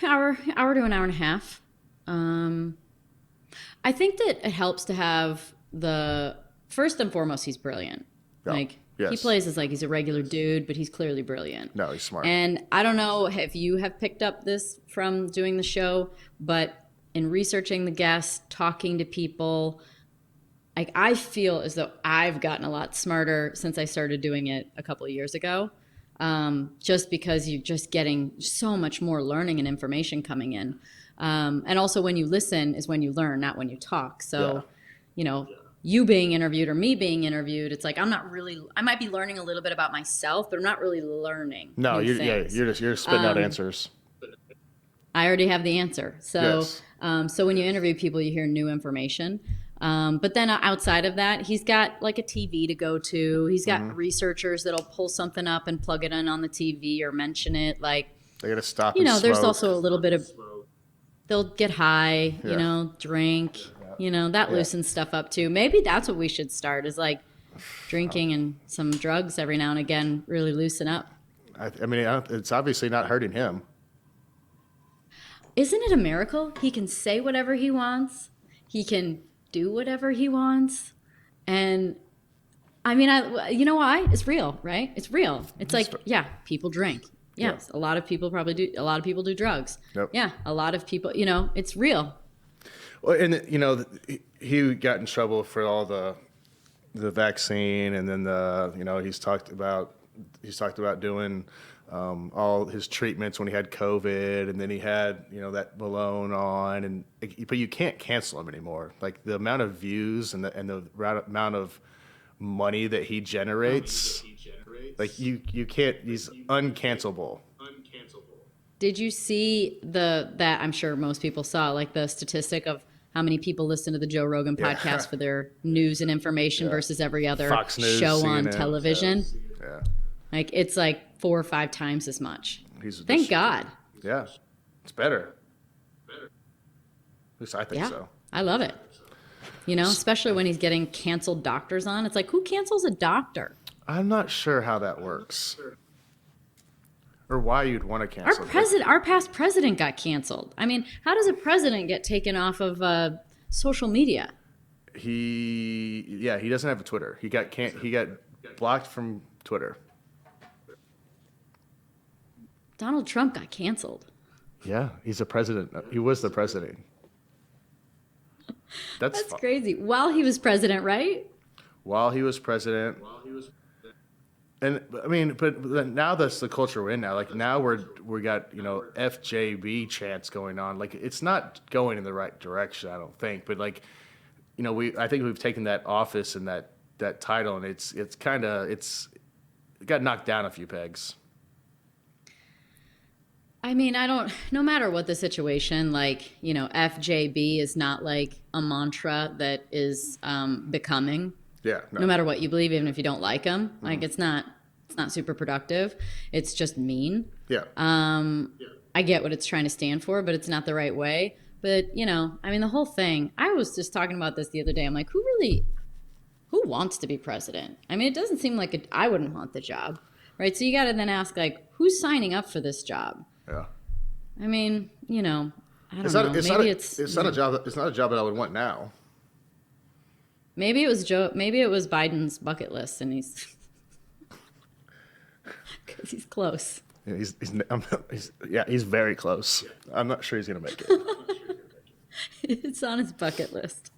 hour to an hour and a half. I think that it helps to have first and foremost, he's brilliant. Yeah. Like, Yes. he plays as like he's a regular dude, but he's clearly brilliant. No, he's smart. And I don't know if you have picked up this from doing the show, but in researching the guests, talking to people, like I feel as though I've gotten a lot smarter since I started doing it a couple of years ago. Just because you're just getting so much more learning and information coming in. And also when you listen is when you learn, not when you talk. So, you being interviewed or me being interviewed, it's like I might be learning a little bit about myself, but I'm not really learning. No, new you're things. you're spitting out answers. I already have the answer. So, Yes. So when you interview people, you hear new information. But then outside of that, he's got like a TV to go to. He's got researchers that'll pull something up and plug it in on the TV or mention it. Like, They got to stop. there's also a little bit of, they'll get high, Yeah. Drink, that loosens stuff up too. Maybe that's what we should start is like drinking and some drugs every now and again, really loosen up. It's obviously not hurting him. Isn't it a miracle? He can say whatever he wants. He can do whatever he wants. And you know why? It's real, right? It's real. It's like, yeah, people drink. Yes. A lot of people probably do. A lot of people do drugs. Yep. Yeah. A lot of people, it's real. Well, and he got in trouble for all the vaccine, and then he's talked about doing all his treatments when he had COVID, and then he had that balloon on, but you can't cancel him anymore. Like the amount of views and the amount of money that he generates, like you can't. He's uncancelable. Did you see that I'm sure most people saw, like the statistic of how many people listen to the Joe Rogan podcast for their news and information versus every other Fox News, show on CNN. television? Yeah. Like it's like 4 or 5 times as much. He's Thank God. Yeah, it's better. At least I think so. I love it. Especially when he's getting canceled doctors on. It's like, who cancels a doctor? I'm not sure how that works, or why you'd want to cancel. Our past president got canceled. I mean, how does a president get taken off of social media? He doesn't have a Twitter. He got blocked from Twitter. Donald Trump got canceled. Yeah, he's the president. He was the president. That's Crazy. While he was president, right? While he was president. And I mean, but now that's the culture we're in now. Like now we got FJB chants going on. Like it's not going in the right direction, I don't think. But like, I think we've taken that office and that title, and it got knocked down a few pegs. I mean, no matter what the situation, like, FJB is not like a mantra that is becoming. Yeah. No matter what you believe, even if you don't like them, like it's not super productive. It's just mean. Yeah. I get what it's trying to stand for, but it's not the right way. But, I mean, the whole thing, I was just talking about this the other day. I'm like, who wants to be president? I mean, it doesn't seem like I wouldn't want the job, right? So you got to then ask, like, who's signing up for this job? Yeah. I mean, I don't know. It's not a job. It's not a job that I would want now. Maybe it was Maybe it was Biden's bucket list, and he's because he's close. Yeah, he's very close. I'm not sure he's gonna make it. It's on his bucket list.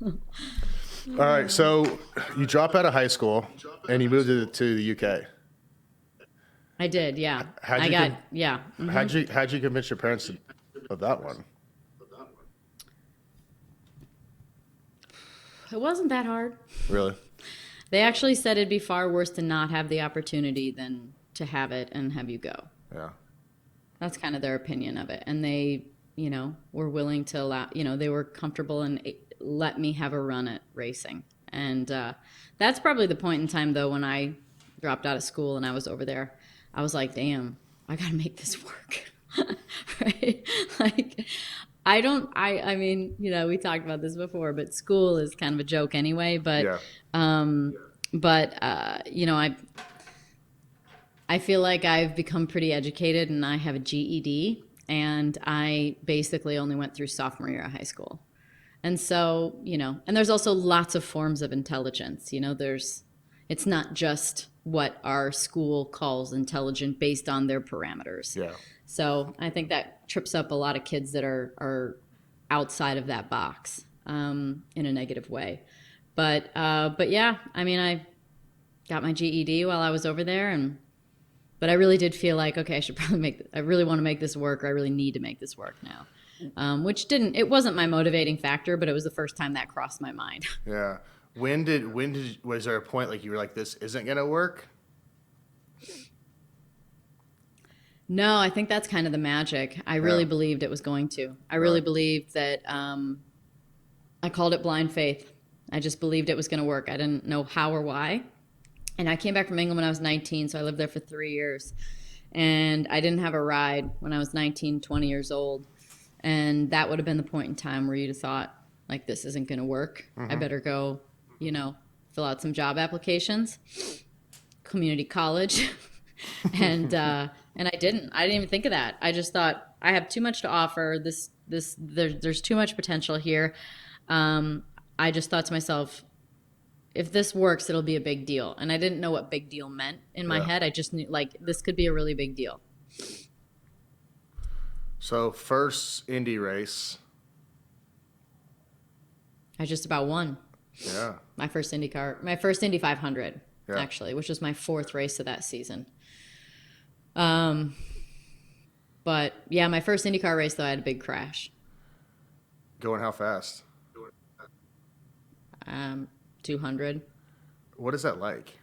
All right, so you drop out of high school and you moved to the UK. I did, yeah. Yeah. Mm-hmm. How'd you convince your parents of that one? It wasn't that hard. Really? They actually said it'd be far worse to not have the opportunity than to have it and have you go. Yeah. That's kind of their opinion of it. And they, were willing to allow, they were comfortable and let me have a run at racing. And that's probably the point in time, though, when I dropped out of school and I was over there. I was like, damn, I got to make this work. Right? Like, I mean, we talked about this before, but school is kind of a joke anyway. But, I feel like I've become pretty educated and I have a GED, and I basically only went through sophomore year of high school. And so, and there's also lots of forms of intelligence. It's not just what our school calls intelligent based on their parameters. Yeah. So I think that trips up a lot of kids that are outside of that box in a negative way. But yeah, I mean, I got my GED while I was over there, but I really did feel like, okay, I really want to make this work, or I really need to make this work now. Which it wasn't my motivating factor, but it was the first time that crossed my mind. Yeah. Was there a point like you were like, this isn't going to work? No, I think that's kind of the magic. I really believed it was going to. I really believed that I called it blind faith. I just believed it was going to work. I didn't know how or why. And I came back from England when I was 19, so I lived there for 3 years. And I didn't have a ride when I was 19, 20 years old. And that would have been the point in time where you'd have thought, like, this isn't going to work. I better go, fill out some job applications, community college. And I didn't even think of that. I just thought, I have too much to offer. There's too much potential here. I just thought to myself, if this works, it'll be a big deal. And I didn't know what big deal meant in my head. I just knew, like, this could be a really big deal. So first Indy race. I just about won. Yeah. My first Indy 500, actually, which was my fourth race of that season. But yeah, my first IndyCar race, though, I had a big crash. Going how fast? 200. What is that like?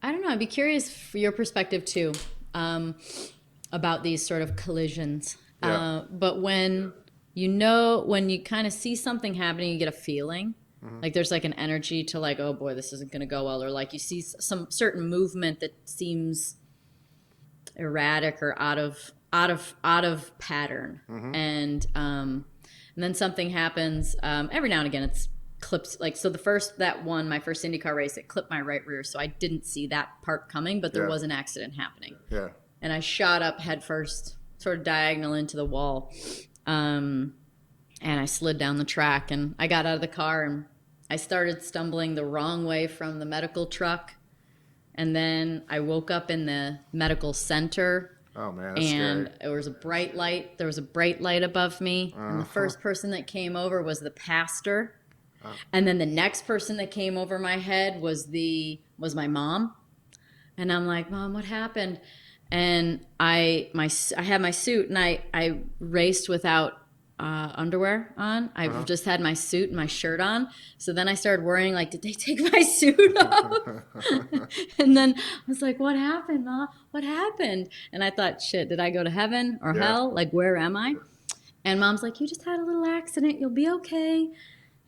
I don't know. I'd be curious for your perspective too, about these sort of collisions. Yeah. But when you kind of see something happening, you get a feeling. Like there's like an energy to like, oh boy, this isn't going to go well. Or like you see some certain movement that seems erratic or out of pattern. And then something happens. Every now and again, it's clips. Like, so my first IndyCar race, it clipped my right rear. So I didn't see that part coming, but there was an accident happening. Yeah. And I shot up head first, sort of diagonal into the wall. And I slid down the track, and I got out of the car and I started stumbling the wrong way from the medical truck. And then I woke up in the medical center. Oh man, that's and scary. there was a bright light. There was a bright light above me. And the first person that came over was the pastor. And then the next person that came over my head was my mom. And I'm like, Mom, what happened? And I had my suit, and I raced without underwear on. I just had my suit and my shirt on. So then I started worrying, like, did they take my suit off? And then I was like, what happened, Mom? What happened? And I thought, shit, did I go to heaven or hell? Like, where am I? And Mom's like, you just had a little accident. You'll be okay.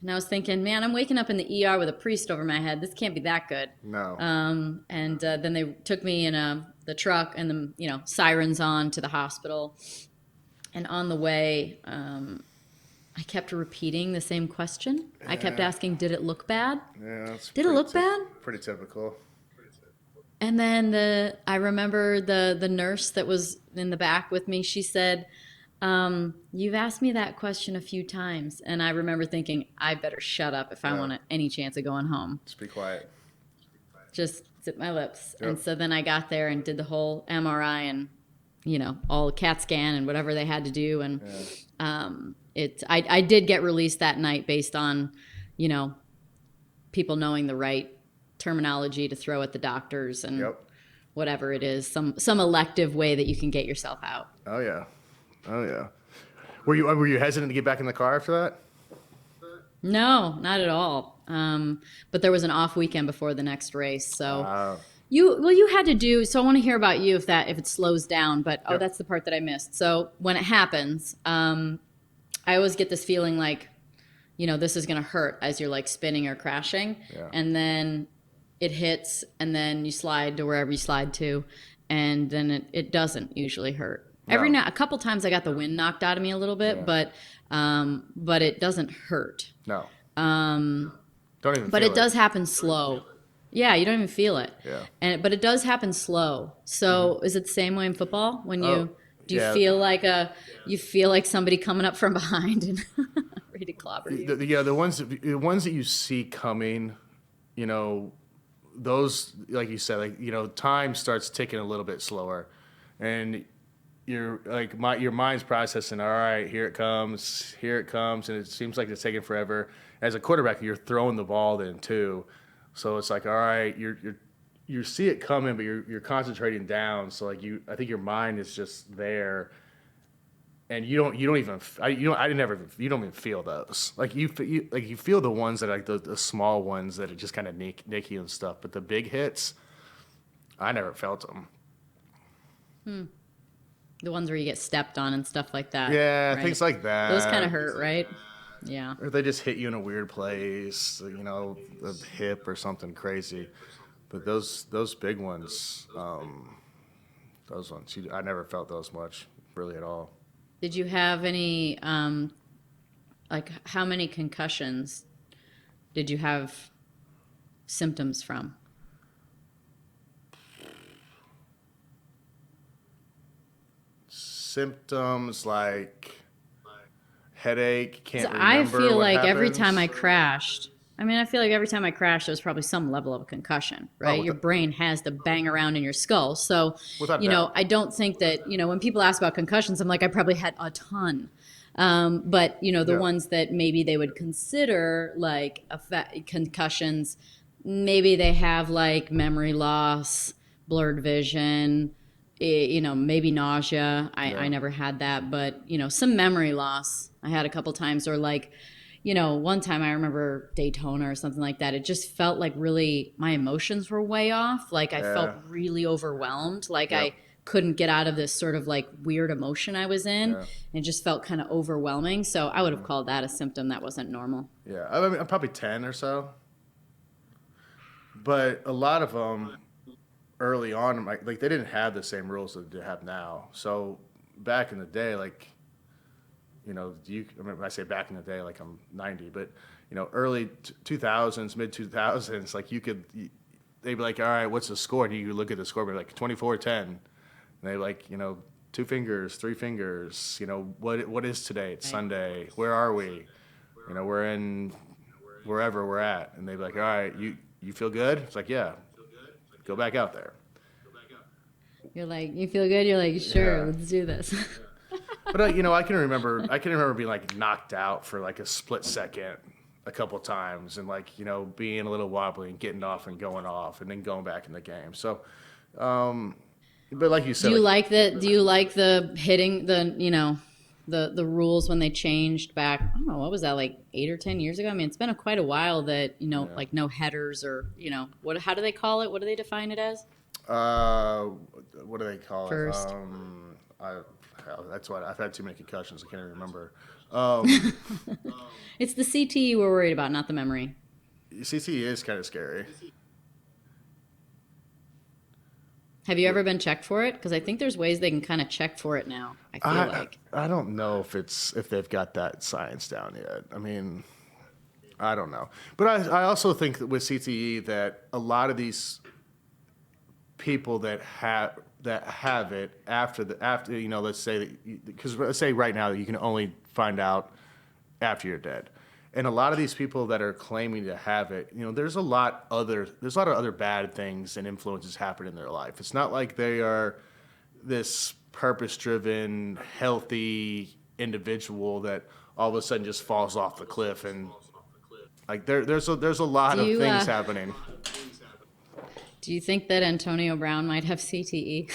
And I was thinking, man, I'm waking up in the ER with a priest over my head. This can't be that good. No. And then they took me in the truck, and the sirens on to the hospital. And on the way, I kept repeating the same question. I kept asking, did it look bad? Yeah, that's Did it look bad? Pretty typical. And then I remember the nurse that was in the back with me, she said, you've asked me that question a few times. And I remember thinking, I better shut up if I want any chance of going home. Just be quiet. Just zip my lips. Yep. And so then I got there and did the whole MRI and, all the CAT scan and whatever they had to do. And I did get released that night based on, people knowing the right terminology to throw at the doctors and whatever it is, some elective way that you can get yourself out. Oh yeah. Were you hesitant to get back in the car after that? No, not at all. But there was an off weekend before the next race, so you had to do. So I want to hear about you if it slows down. But that's the part that I missed. So when it happens, I always get this feeling like, this is going to hurt as you're like spinning or crashing, and then it hits, and then you slide to wherever you slide to, and then it doesn't usually hurt. No. A couple times I got the wind knocked out of me a little bit, but it doesn't hurt. No. Don't even. But feel it does happen slow. Yeah, you don't even feel it. Yeah. But it does happen slow. So is it the same way in football when do you feel like somebody coming up from behind and ready to clobber you? The ones that you see coming, those, like you said, time starts ticking a little bit slower, and you're like your mind's processing. All right, here it comes, and it seems like it's taking forever. As a quarterback, you're throwing the ball then too, so it's like, all right, you see it coming, but you're concentrating down. So like I think your mind is just there, and you don't even feel those. Like you feel the ones that are like the small ones that are just kind of nick you and stuff, but the big hits, I never felt them. The ones where you get stepped on and stuff like that. Yeah, right? things like that. Those kind of hurt, right? Yeah. Or they just hit you in a weird place, the hip or something crazy. But those big ones, I never felt those much, really at all. Did you have any, how many concussions did you have symptoms from? Symptoms like headache, can't remember I feel what like every happens. time I crashed, there was probably some level of a concussion, right? Your brain has to bang around in your skull. So, Without doubt. I don't think that, when people ask about concussions, I'm like, I probably had a ton. But, the ones that maybe they would consider like concussions, maybe they have like memory loss, blurred vision, maybe nausea. I never had that, but, some memory loss I had a couple times, or like, one time I remember Daytona or something like that. It just felt like really my emotions were way off. Like I felt really overwhelmed. Like I couldn't get out of this sort of like weird emotion I was in. And it just felt kind of overwhelming. So I would have called that a symptom that wasn't normal. Yeah, I mean, I'm probably 10 or so. But a lot of them early on, like they didn't have the same rules that they have now. So back in the day, like, when I say back in the day, like I'm 90, but, early 2000s, mid 2000s, like they'd be like, all right, what's the score? And you look at the score, and be like 24-10. And they like, 2 fingers, 3 fingers, what is today? It's Sunday. Where are we? We're in wherever we're at, and they'd be like, all right, you feel good? It's like, yeah, go back out there. You're like, you feel good? You're like, sure, Yeah. let's do this. But I can remember being like knocked out for like a split second a couple times, and like being a little wobbly and getting off and going off, and then going back in the game. So, but like you said, Do you like the hitting the rules when they changed back? I don't know, what was that, like 8 or 10 years ago? I mean, it's been quite a while that like no headers or how do they call it? What do they define it as? What do they call First. it? That's why I've had too many concussions. I can't even remember. It's the CTE we're worried about, not the memory. CTE is kind of scary. Have you ever been checked for it? Because I think there's ways they can kind of check for it now. I feel like. I don't know if they've got that science down yet. I mean, I don't know. But I also think that with CTE that a lot of these people that have it after let's say that because let's say right now you can only find out after you're dead. And a lot of these people that are claiming to have it, there's a lot of other bad things and influences happen in their life. It's not like they are this purpose-driven, healthy individual that all of a sudden just falls off the cliff, and like there's a lot of things happening. Do you think that Antonio Brown might have CTE?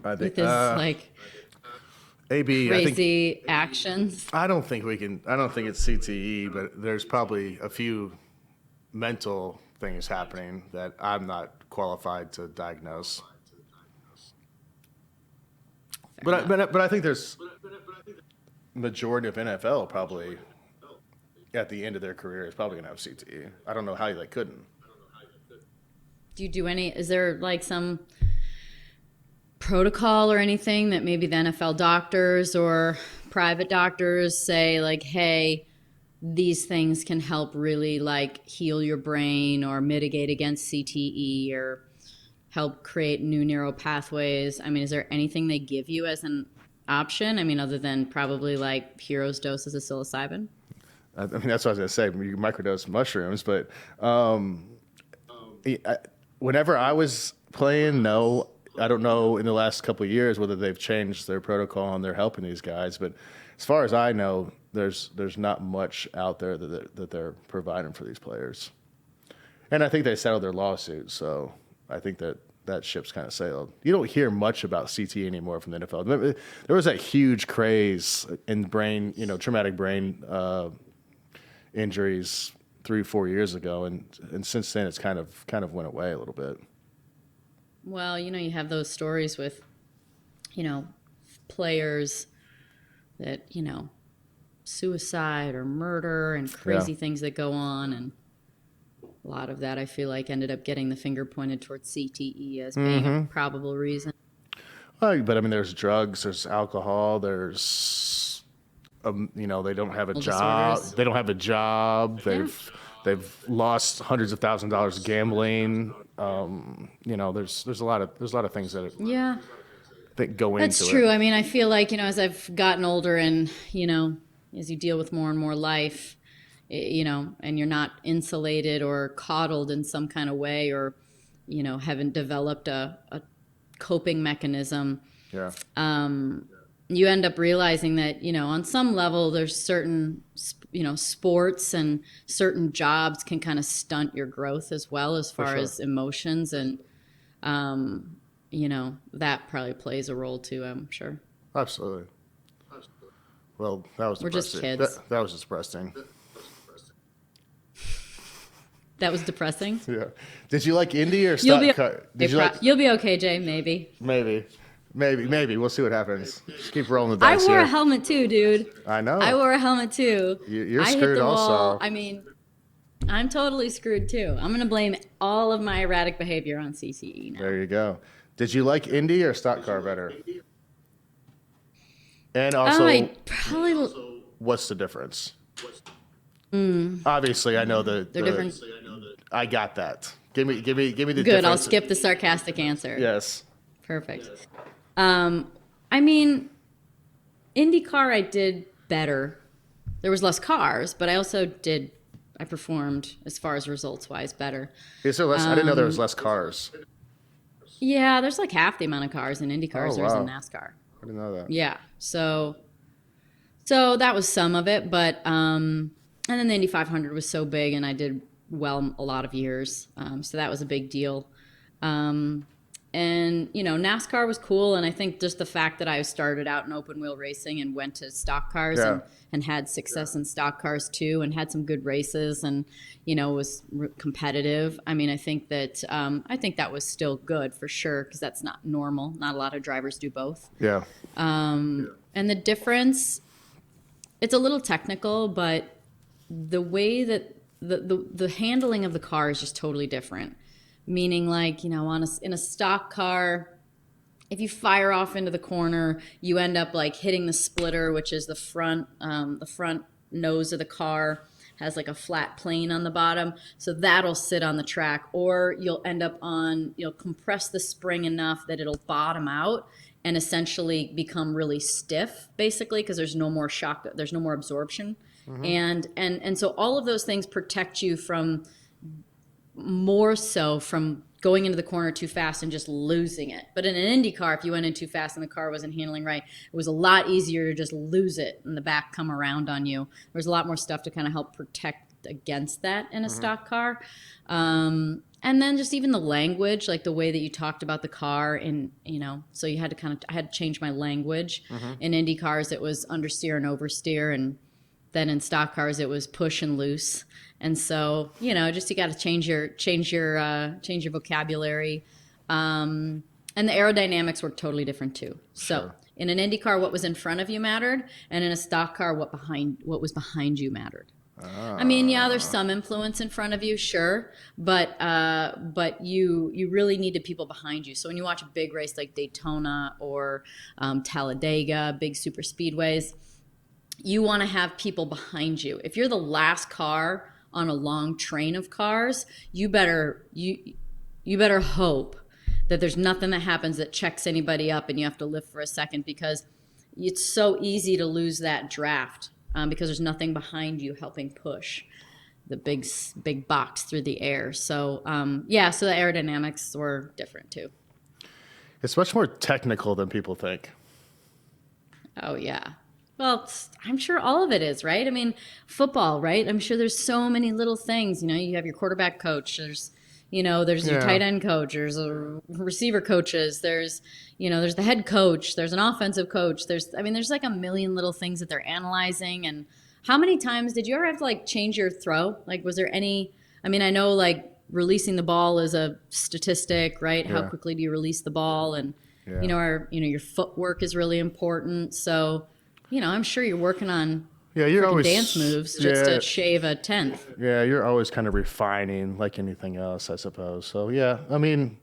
I think With his AB, crazy actions. I don't think it's CTE, but there's probably a few mental things happening that I'm not qualified to diagnose. But I think there's majority of NFL probably at the end of their career is probably gonna have CTE. I don't know how they couldn't. Do you do any? Is there like some protocol or anything that maybe the NFL doctors or private doctors say like, hey, these things can help really like heal your brain or mitigate against CTE or help create new neural pathways? I mean, is there anything they give you as an option? I mean, other than probably like hero's doses of psilocybin? I mean, that's what I was going to say. You microdose mushrooms, but whenever I was playing, no, I don't know in the last couple of years whether they've changed their protocol and they're helping these guys. But as far as I know, there's not much out there that they're providing for these players. And I think they settled their lawsuit, so I think that ship's kind of sailed. You don't hear much about CTE anymore from the NFL. There was that huge craze in brain, traumatic brain injuries 3-4 years ago, and since then it's kind of went away a little bit. Well, you have those stories with, players that, suicide or murder and crazy things that go on. And a lot of that I feel like ended up getting the finger pointed towards CTE as being a probable reason. But I mean, there's drugs, there's alcohol, there's, they don't have a job. Disorders. They don't have a job. They've lost hundreds of thousands of dollars gambling. There's a lot of things that go into it. That's true. I mean, I feel like, as I've gotten older and, as you deal with more and more life, and you're not insulated or coddled in some kind of way or, haven't developed a coping mechanism. Yeah. You end up realizing that, on some level there's certain, sports and certain jobs can kind of stunt your growth as well as far as emotions. And, that probably plays a role too, I'm sure. Absolutely. Well, that was We're just depressing. kids. That was depressing. That was depressing. Yeah. Did you like indie or You'll be, stock? you'll be okay, Jay, maybe. Maybe. We'll see what happens. Just keep rolling the dice I wore here. a helmet too, dude. I know. I wore a helmet too. You're I hit screwed the wall. also. I mean, I'm totally screwed too. I'm going to blame all of my erratic behavior on CTE now. There you go. Did you like indie or stock car better? And also, I probably. what's the difference? Obviously, I know They're different. I got that. Give me the difference. Good. I'll skip the sarcastic answer. Yes. Perfect. I mean, IndyCar I did better. there was less cars, but I performed as far as results wise better. Is there less? I didn't know there was less cars. Yeah, there's like half the amount of cars in Indy cars there's in wow. NASCAR. I didn't know that. Yeah. So that was some of it, but and then the Indy 500 was so big, and I did well a lot of years. So that was a big deal. And NASCAR was cool, and I think just the fact that I started out in open wheel racing and went to stock cars and had success in stock cars too, and had some good races, and was competitive. I mean, I think that was still good for sure, because that's not normal. Not a lot of drivers do both. Yeah. And the difference, it's a little technical, but the way that the handling of the car is just totally different. Meaning, like, in a stock car, if you fire off into the corner, you end up like hitting the splitter, which is the front nose of the car has like a flat plane on the bottom. So that'll sit on the track, or you'll end up you'll compress the spring enough that it'll bottom out and essentially become really stiff, basically, because there's no more shock, there's no more absorption. And so all of those things protect you more so from going into the corner too fast and just losing it. But in an Indy car, if you went in too fast and the car wasn't handling right, it was a lot easier to just lose it and the back come around on you. There's a lot more stuff to kind of help protect against that in a stock car. And then just even the language, like the way that you talked about the car, and so you had to I had to change my language. In Indy cars, it was understeer and oversteer, and then in stock cars, it was push and loose. And so, just you got to change your vocabulary. And the aerodynamics were totally different too. So in an Indy car, what was in front of you mattered, and in a stock car, what was behind you mattered. I mean, there's some influence in front of you, sure, but you really needed people behind you. So when you watch a big race like Daytona or Talladega, big super speedways, you want to have people behind you. If you're the last car on a long train of cars, you better hope that there's nothing that happens that checks anybody up and you have to lift for a second, because it's so easy to lose that draft because there's nothing behind you helping push the big box through the air. So so the aerodynamics were different too. It's much more technical than people think. Oh yeah. Well, I'm sure all of it is, right? I mean, football, right? I'm sure there's so many little things. You have your quarterback coach. There's your tight end coach. There's a receiver coaches. There's the head coach. There's an offensive coach. There's like a million little things that they're analyzing. And how many times did you ever have to like change your throw? Like, was there any? I mean, I know like releasing the ball is a statistic, right? Yeah. How quickly do you release the ball? And your footwork is really important. So. I'm sure you're working on you're always dance moves just to shave a tenth. Yeah, you're always kind of refining like anything else, I suppose. So yeah, I mean,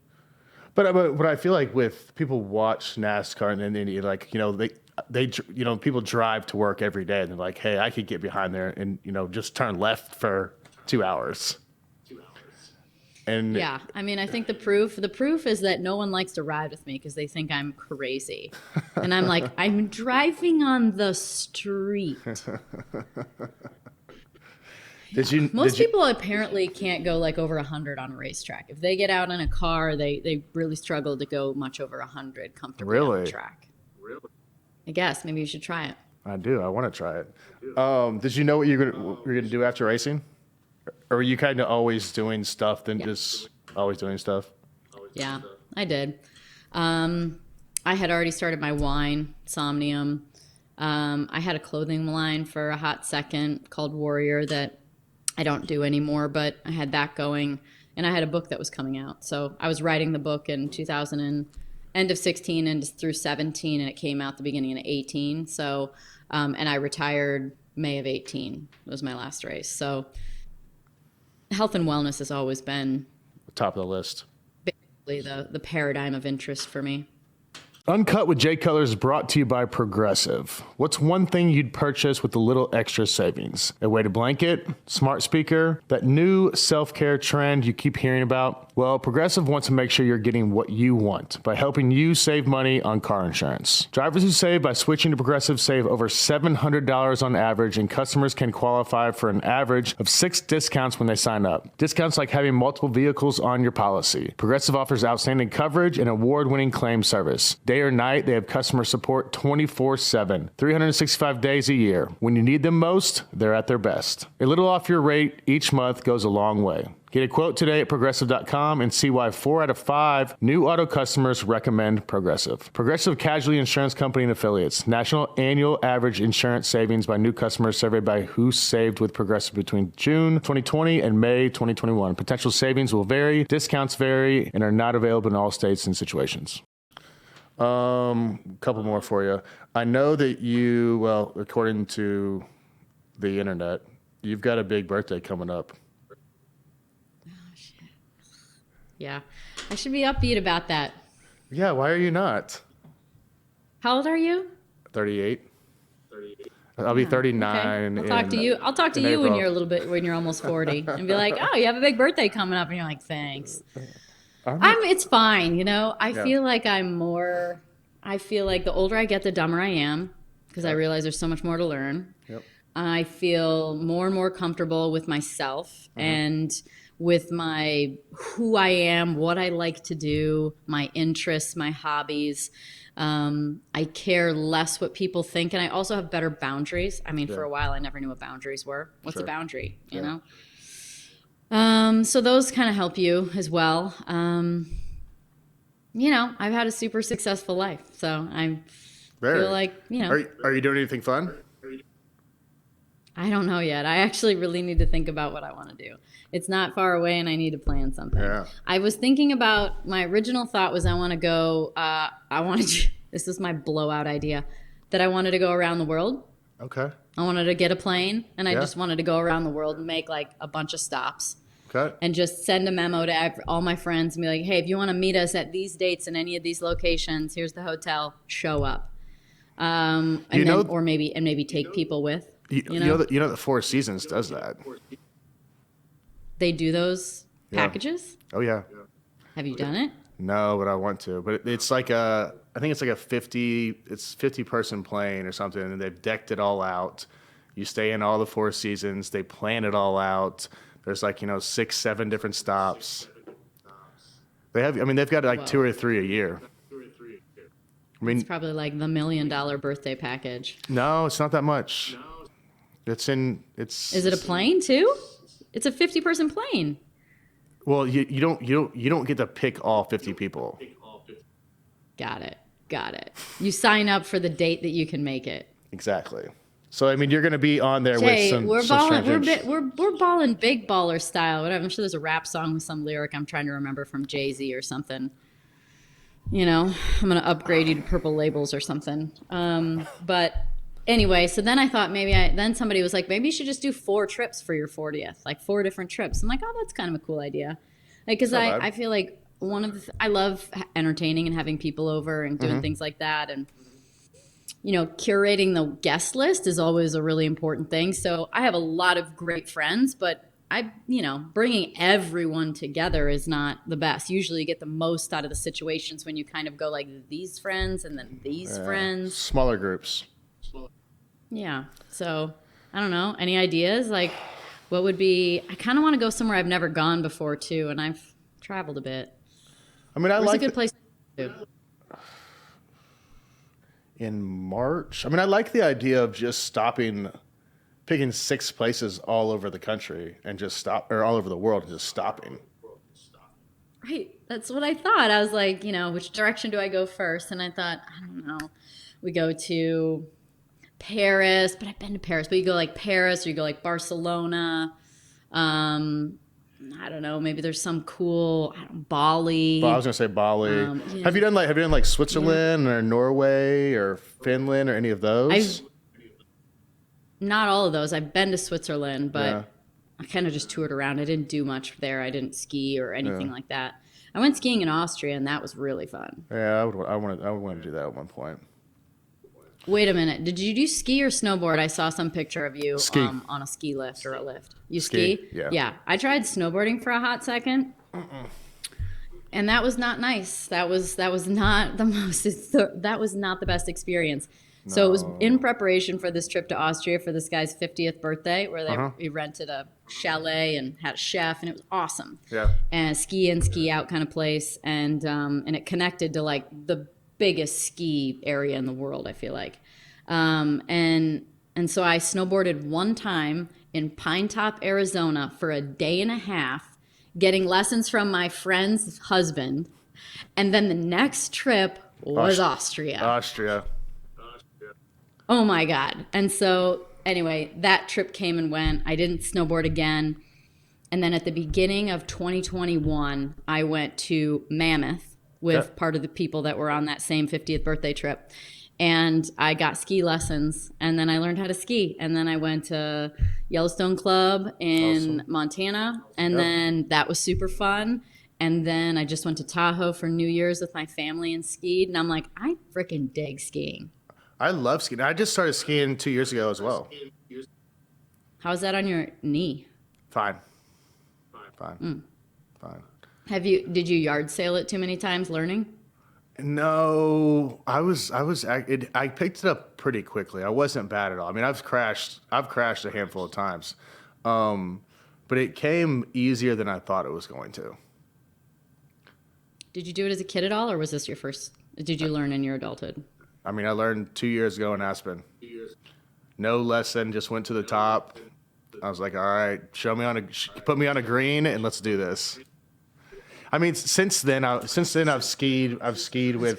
but I feel like with people watch NASCAR and then like they people drive to work every day and they're like, hey, I could get behind there and just turn left for 2 hours. And yeah, I mean, I think the proof is that no one likes to ride with me because they think I'm crazy. And I'm like, I'm driving on the street. Most people apparently can't go like over 100 on a racetrack. If they get out in a car, they really struggle to go much over 100 comfortably on the track. Really? I guess maybe you should try it. I do. I want to try it. Did you know what you're gonna do after racing? Or were you kind of always doing stuff just always doing stuff? Yeah, I did. I had already started my wine, Somnium. I had a clothing line for a hot second called Warrior that I don't do anymore, but I had that going. And I had a book that was coming out. So I was writing the book in 2000 and end of 16 and through 17, and it came out the beginning of 18. So, and I retired May of 18 was my last race. So health and wellness has always been top of the list. Basically the paradigm of interest for me. Uncut with Jay Cutler is brought to you by Progressive. What's one thing you'd purchase with a little extra savings? A weighted blanket, smart speaker, that new self-care trend you keep hearing about? Well, Progressive wants to make sure you're getting what you want by helping you save money on car insurance. Drivers who save by switching to Progressive save over $700 on average, and customers can qualify for an average of 6 discounts when they sign up. Discounts like having multiple vehicles on your policy. Progressive offers outstanding coverage and award-winning claim service. Day or night, they have customer support 24/7, 365 days a year. When you need them most, they're at their best. A little off your rate each month goes a long way. Get a quote today at Progressive.com and see why 4 out of 5 new auto customers recommend Progressive. Progressive Casualty Insurance Company and Affiliates. National annual average insurance savings by new customers surveyed by Who Saved with Progressive between June 2020 and May 2021. Potential savings will vary, discounts vary, and are not available in all states and situations. Couple more for you. I know that you, well, according to the internet, you've got a big birthday coming up. Yeah, I should be upbeat about that. Yeah, why are you not? How old are you? 38. I'll be 39. Okay. I'll talk to you. I'll talk to you when you're when you're almost 40, and be like, "Oh, you have a big birthday coming up," and you're like, "Thanks." It's fine, you know. I feel like I feel like the older I get, the dumber I am, because I realize there's so much more to learn. Yep. I feel more and more comfortable with myself and with who I am, what I like to do, my interests, my hobbies. I care less what people think, and I also have better boundaries. I mean, for a while, I never knew what boundaries were. What's a boundary, you know? So those kind of help you as well. You know, I've had a super successful life, so I feel like, you know. Are you doing anything fun? I don't know yet. I actually really need to think about what I want to do. It's not far away, and I need to plan something. Yeah. I was thinking about, my original thought was I want to go, this is my blowout idea, that I wanted to go around the world. Okay. I wanted to get a plane, and I just wanted to go around the world and make like a bunch of stops. Okay. And just send a memo to all my friends and be like, hey, if you want to meet us at these dates in any of these locations, here's the hotel, show up. Or maybe take people with. You know that Four Seasons does that. They do those packages? Oh yeah. Have you done it? No, but I want to. But it's like I think it's like a 50 person plane or something, and they've decked it all out. You stay in all the Four Seasons. They plan it all out. There's like 6, 7 different stops. They've got like 2 or 3 a year. I mean, it's probably like the $1 million birthday package. No, it's not that much. Is it a plane too? It's a 50-person plane. Well, you don't get to pick all 50 people. Got it. You sign up for the date that you can make it. Exactly. So you're going to be on there Jay, with some we're balling big baller style. Whatever. I'm sure there's a rap song with some lyric I'm trying to remember from Jay-Z or something. You know, I'm going to upgrade you to purple labels or something. But anyway, so then I thought then somebody was like, maybe you should just do 4 trips for your 40th, like 4 different trips. I'm like, oh, that's kind of a cool idea. Like, because I feel like I love entertaining and having people over and doing things like that. And, curating the guest list is always a really important thing. So I have a lot of great friends, but bringing everyone together is not the best. Usually you get the most out of the situations when you kind of go like these friends and then these friends. Smaller groups. Yeah. So I don't know. Any ideas? Like what would be, I kind of want to go somewhere I've never gone before too. And I've traveled a bit. Where's a good place to go? In March. I like the idea of just picking 6 places all over the country and just or all over the world and just stopping. Right. That's what I thought. I was like, which direction do I go first? And I thought, I don't know. We go to Paris, but I've been to Paris. But you go like Paris or you go like Barcelona. I don't know. Maybe there's some cool Bali. Well, I was gonna say Bali. Have you done like Switzerland or Norway or Finland or any of those? Not all of those. I've been to Switzerland, but I kind of just toured around. I didn't do much there. I didn't ski or anything like that. I went skiing in Austria, and that was really fun. Yeah, I would want to do that at one point. Wait a minute. Did you do ski or snowboard? I saw some picture of you on a ski lift or a lift. You ski? Yeah. Yeah. I tried snowboarding for a hot second. And that was not nice. That was not the that was not the best experience. So it was in preparation for this trip to Austria for this guy's 50th birthday, where we rented a chalet and had a chef, and it was awesome. Yeah. And a ski in, ski out kind of place, and it connected to like the biggest ski area in the world, I feel like. And so I snowboarded one time in Pine Top, Arizona for a day and a half, getting lessons from my friend's husband. And then the next trip was Austria. Austria. Oh my God. And so anyway, that trip came and went. I didn't snowboard again. And then at the beginning of 2021, I went to Mammoth with part of the people that were on that same 50th birthday trip. And I got ski lessons, and then I learned how to ski. And then I went to Yellowstone Club in Montana, and then that was super fun. And then I just went to Tahoe for New Year's with my family and skied. And I'm like, I freaking dig skiing. I love skiing. I just started skiing 2 years ago as well. How's that on your knee? Fine. Did you yard sail it too many times learning? No, I picked it up pretty quickly. I wasn't bad at all. I mean, I've crashed a handful of times. But it came easier than I thought it was going to. Did you do it as a kid at all, or was this your first? Did you learn in your adulthood? I mean, I learned 2 years ago in Aspen. No lesson, just went to the top. I was like, all right, put me on a green and let's do this. I mean, since then I've skied with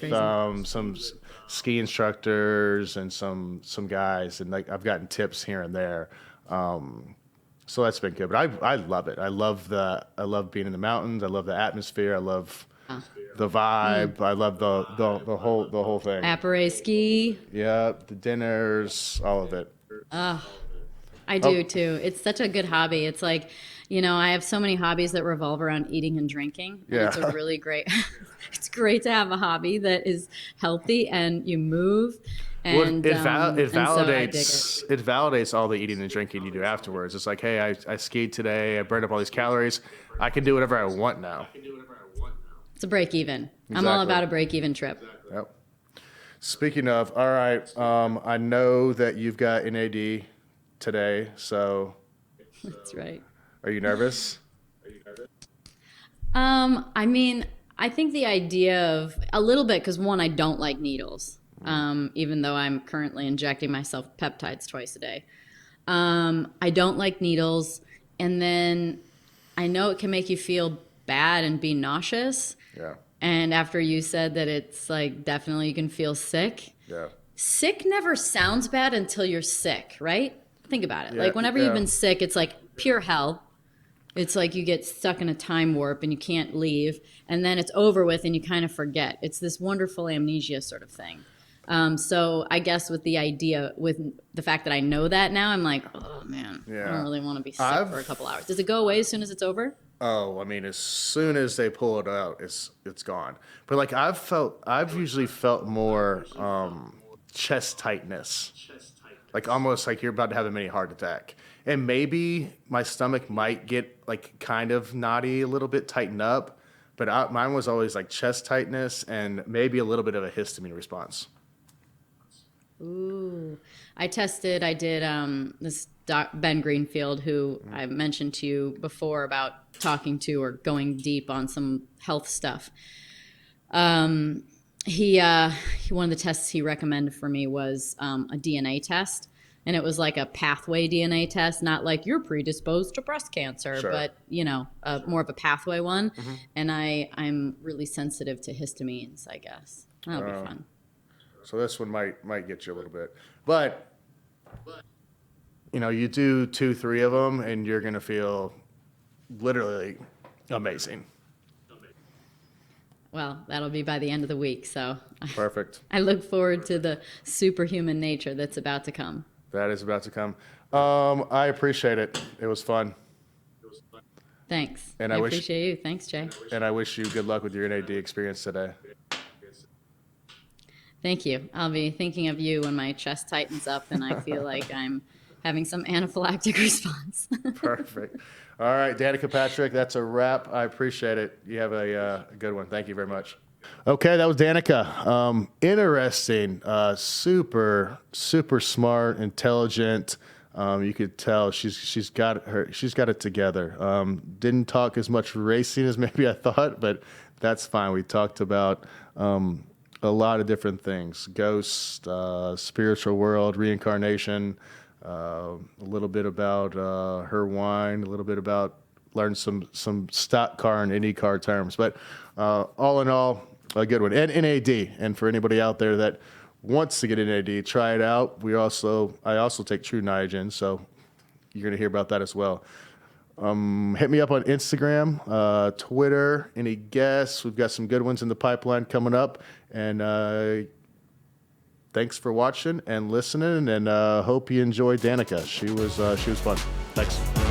some ski instructors and some guys, and like I've gotten tips here and there. So that's been good. But I love it. I love being in the mountains. I love the atmosphere. I love the vibe. I love the whole thing. Après ski. Yeah, the dinners, all of it. I do too. It's such a good hobby. It's like, I have so many hobbies that revolve around eating and drinking. And Yeah. It's a really great, it's great to have a hobby that is healthy and you move. And, it so I dig validates all the eating and drinking you do afterwards. It's like, hey, I skied today. I burned up all these calories. I can do whatever I want now. It's a break even. I'm all Exactly. about a break even trip. Yep. Speaking of, all right, I know that you've got NAD today, so That's right. are you nervous? I mean, I think the idea of a little bit, because one, I don't like needles, even though I'm currently injecting myself peptides twice a day. I don't like needles. And then I know it can make you feel bad and be nauseous. Yeah. And after you said that it's like definitely you can feel sick. Yeah. Sick never sounds bad until you're sick, right? Think about it. Yeah, Like whenever yeah. you've been sick, it's like pure hell. It's like you get stuck in a time warp and you can't leave, and then it's over with and you kind of forget. It's this wonderful amnesia sort of thing. So I guess with the fact that I know that now, I'm like, oh man, I Yeah. don't really want to be sick for a couple hours. Does it go away as soon as it's over? Oh, I mean, as soon as they pull it out, it's gone. But like I've usually felt more chest tightness, like almost like you're about to have a mini heart attack, and maybe my stomach might get like kind of knotty, a little bit tightened up. But mine was always like chest tightness and maybe a little bit of a histamine response. Ooh, I did this Ben Greenfield, who I mentioned to you before about talking to or going deep on some health stuff. He one of the tests he recommended for me was a DNA test, and it was like a pathway DNA test, not like you're predisposed to breast cancer, Sure. but more of a pathway one. And I'm really sensitive to histamines, I guess. That'll be fun. So this one might get you a little bit, but you do 2-3 of them, and you're gonna feel literally amazing. Well, that'll be by the end of the week, so Perfect. I look forward to the superhuman nature that's about to come. That is about to come. I appreciate it. It was fun, Thanks. And I I wish- appreciate you. Thanks, Jay. and I wish you good luck with your NAD experience today. Thank you. I'll be thinking of you when my chest tightens up and I feel like I'm having some anaphylactic response. Perfect. All right, Danica Patrick, that's a wrap. I appreciate it. You have a good one. Thank you very much. Okay, that was Danica. Interesting, super smart, intelligent. You could tell she's got it together. Didn't talk as much racing as maybe I thought, but that's fine. We talked about a lot of different things: ghosts, spiritual world, reincarnation. A little bit about her wine, a little bit about learn some stock car and IndyCar terms, but all in all, a good one. And NAD, and for anybody out there that wants to get NAD, try it out. I also take True Niagen, so you're gonna hear about that as well. Hit me up on Instagram, Twitter. Any guests? We've got some good ones in the pipeline coming up, and thanks for watching and listening, and hope you enjoyed Danica. She was fun. Thanks.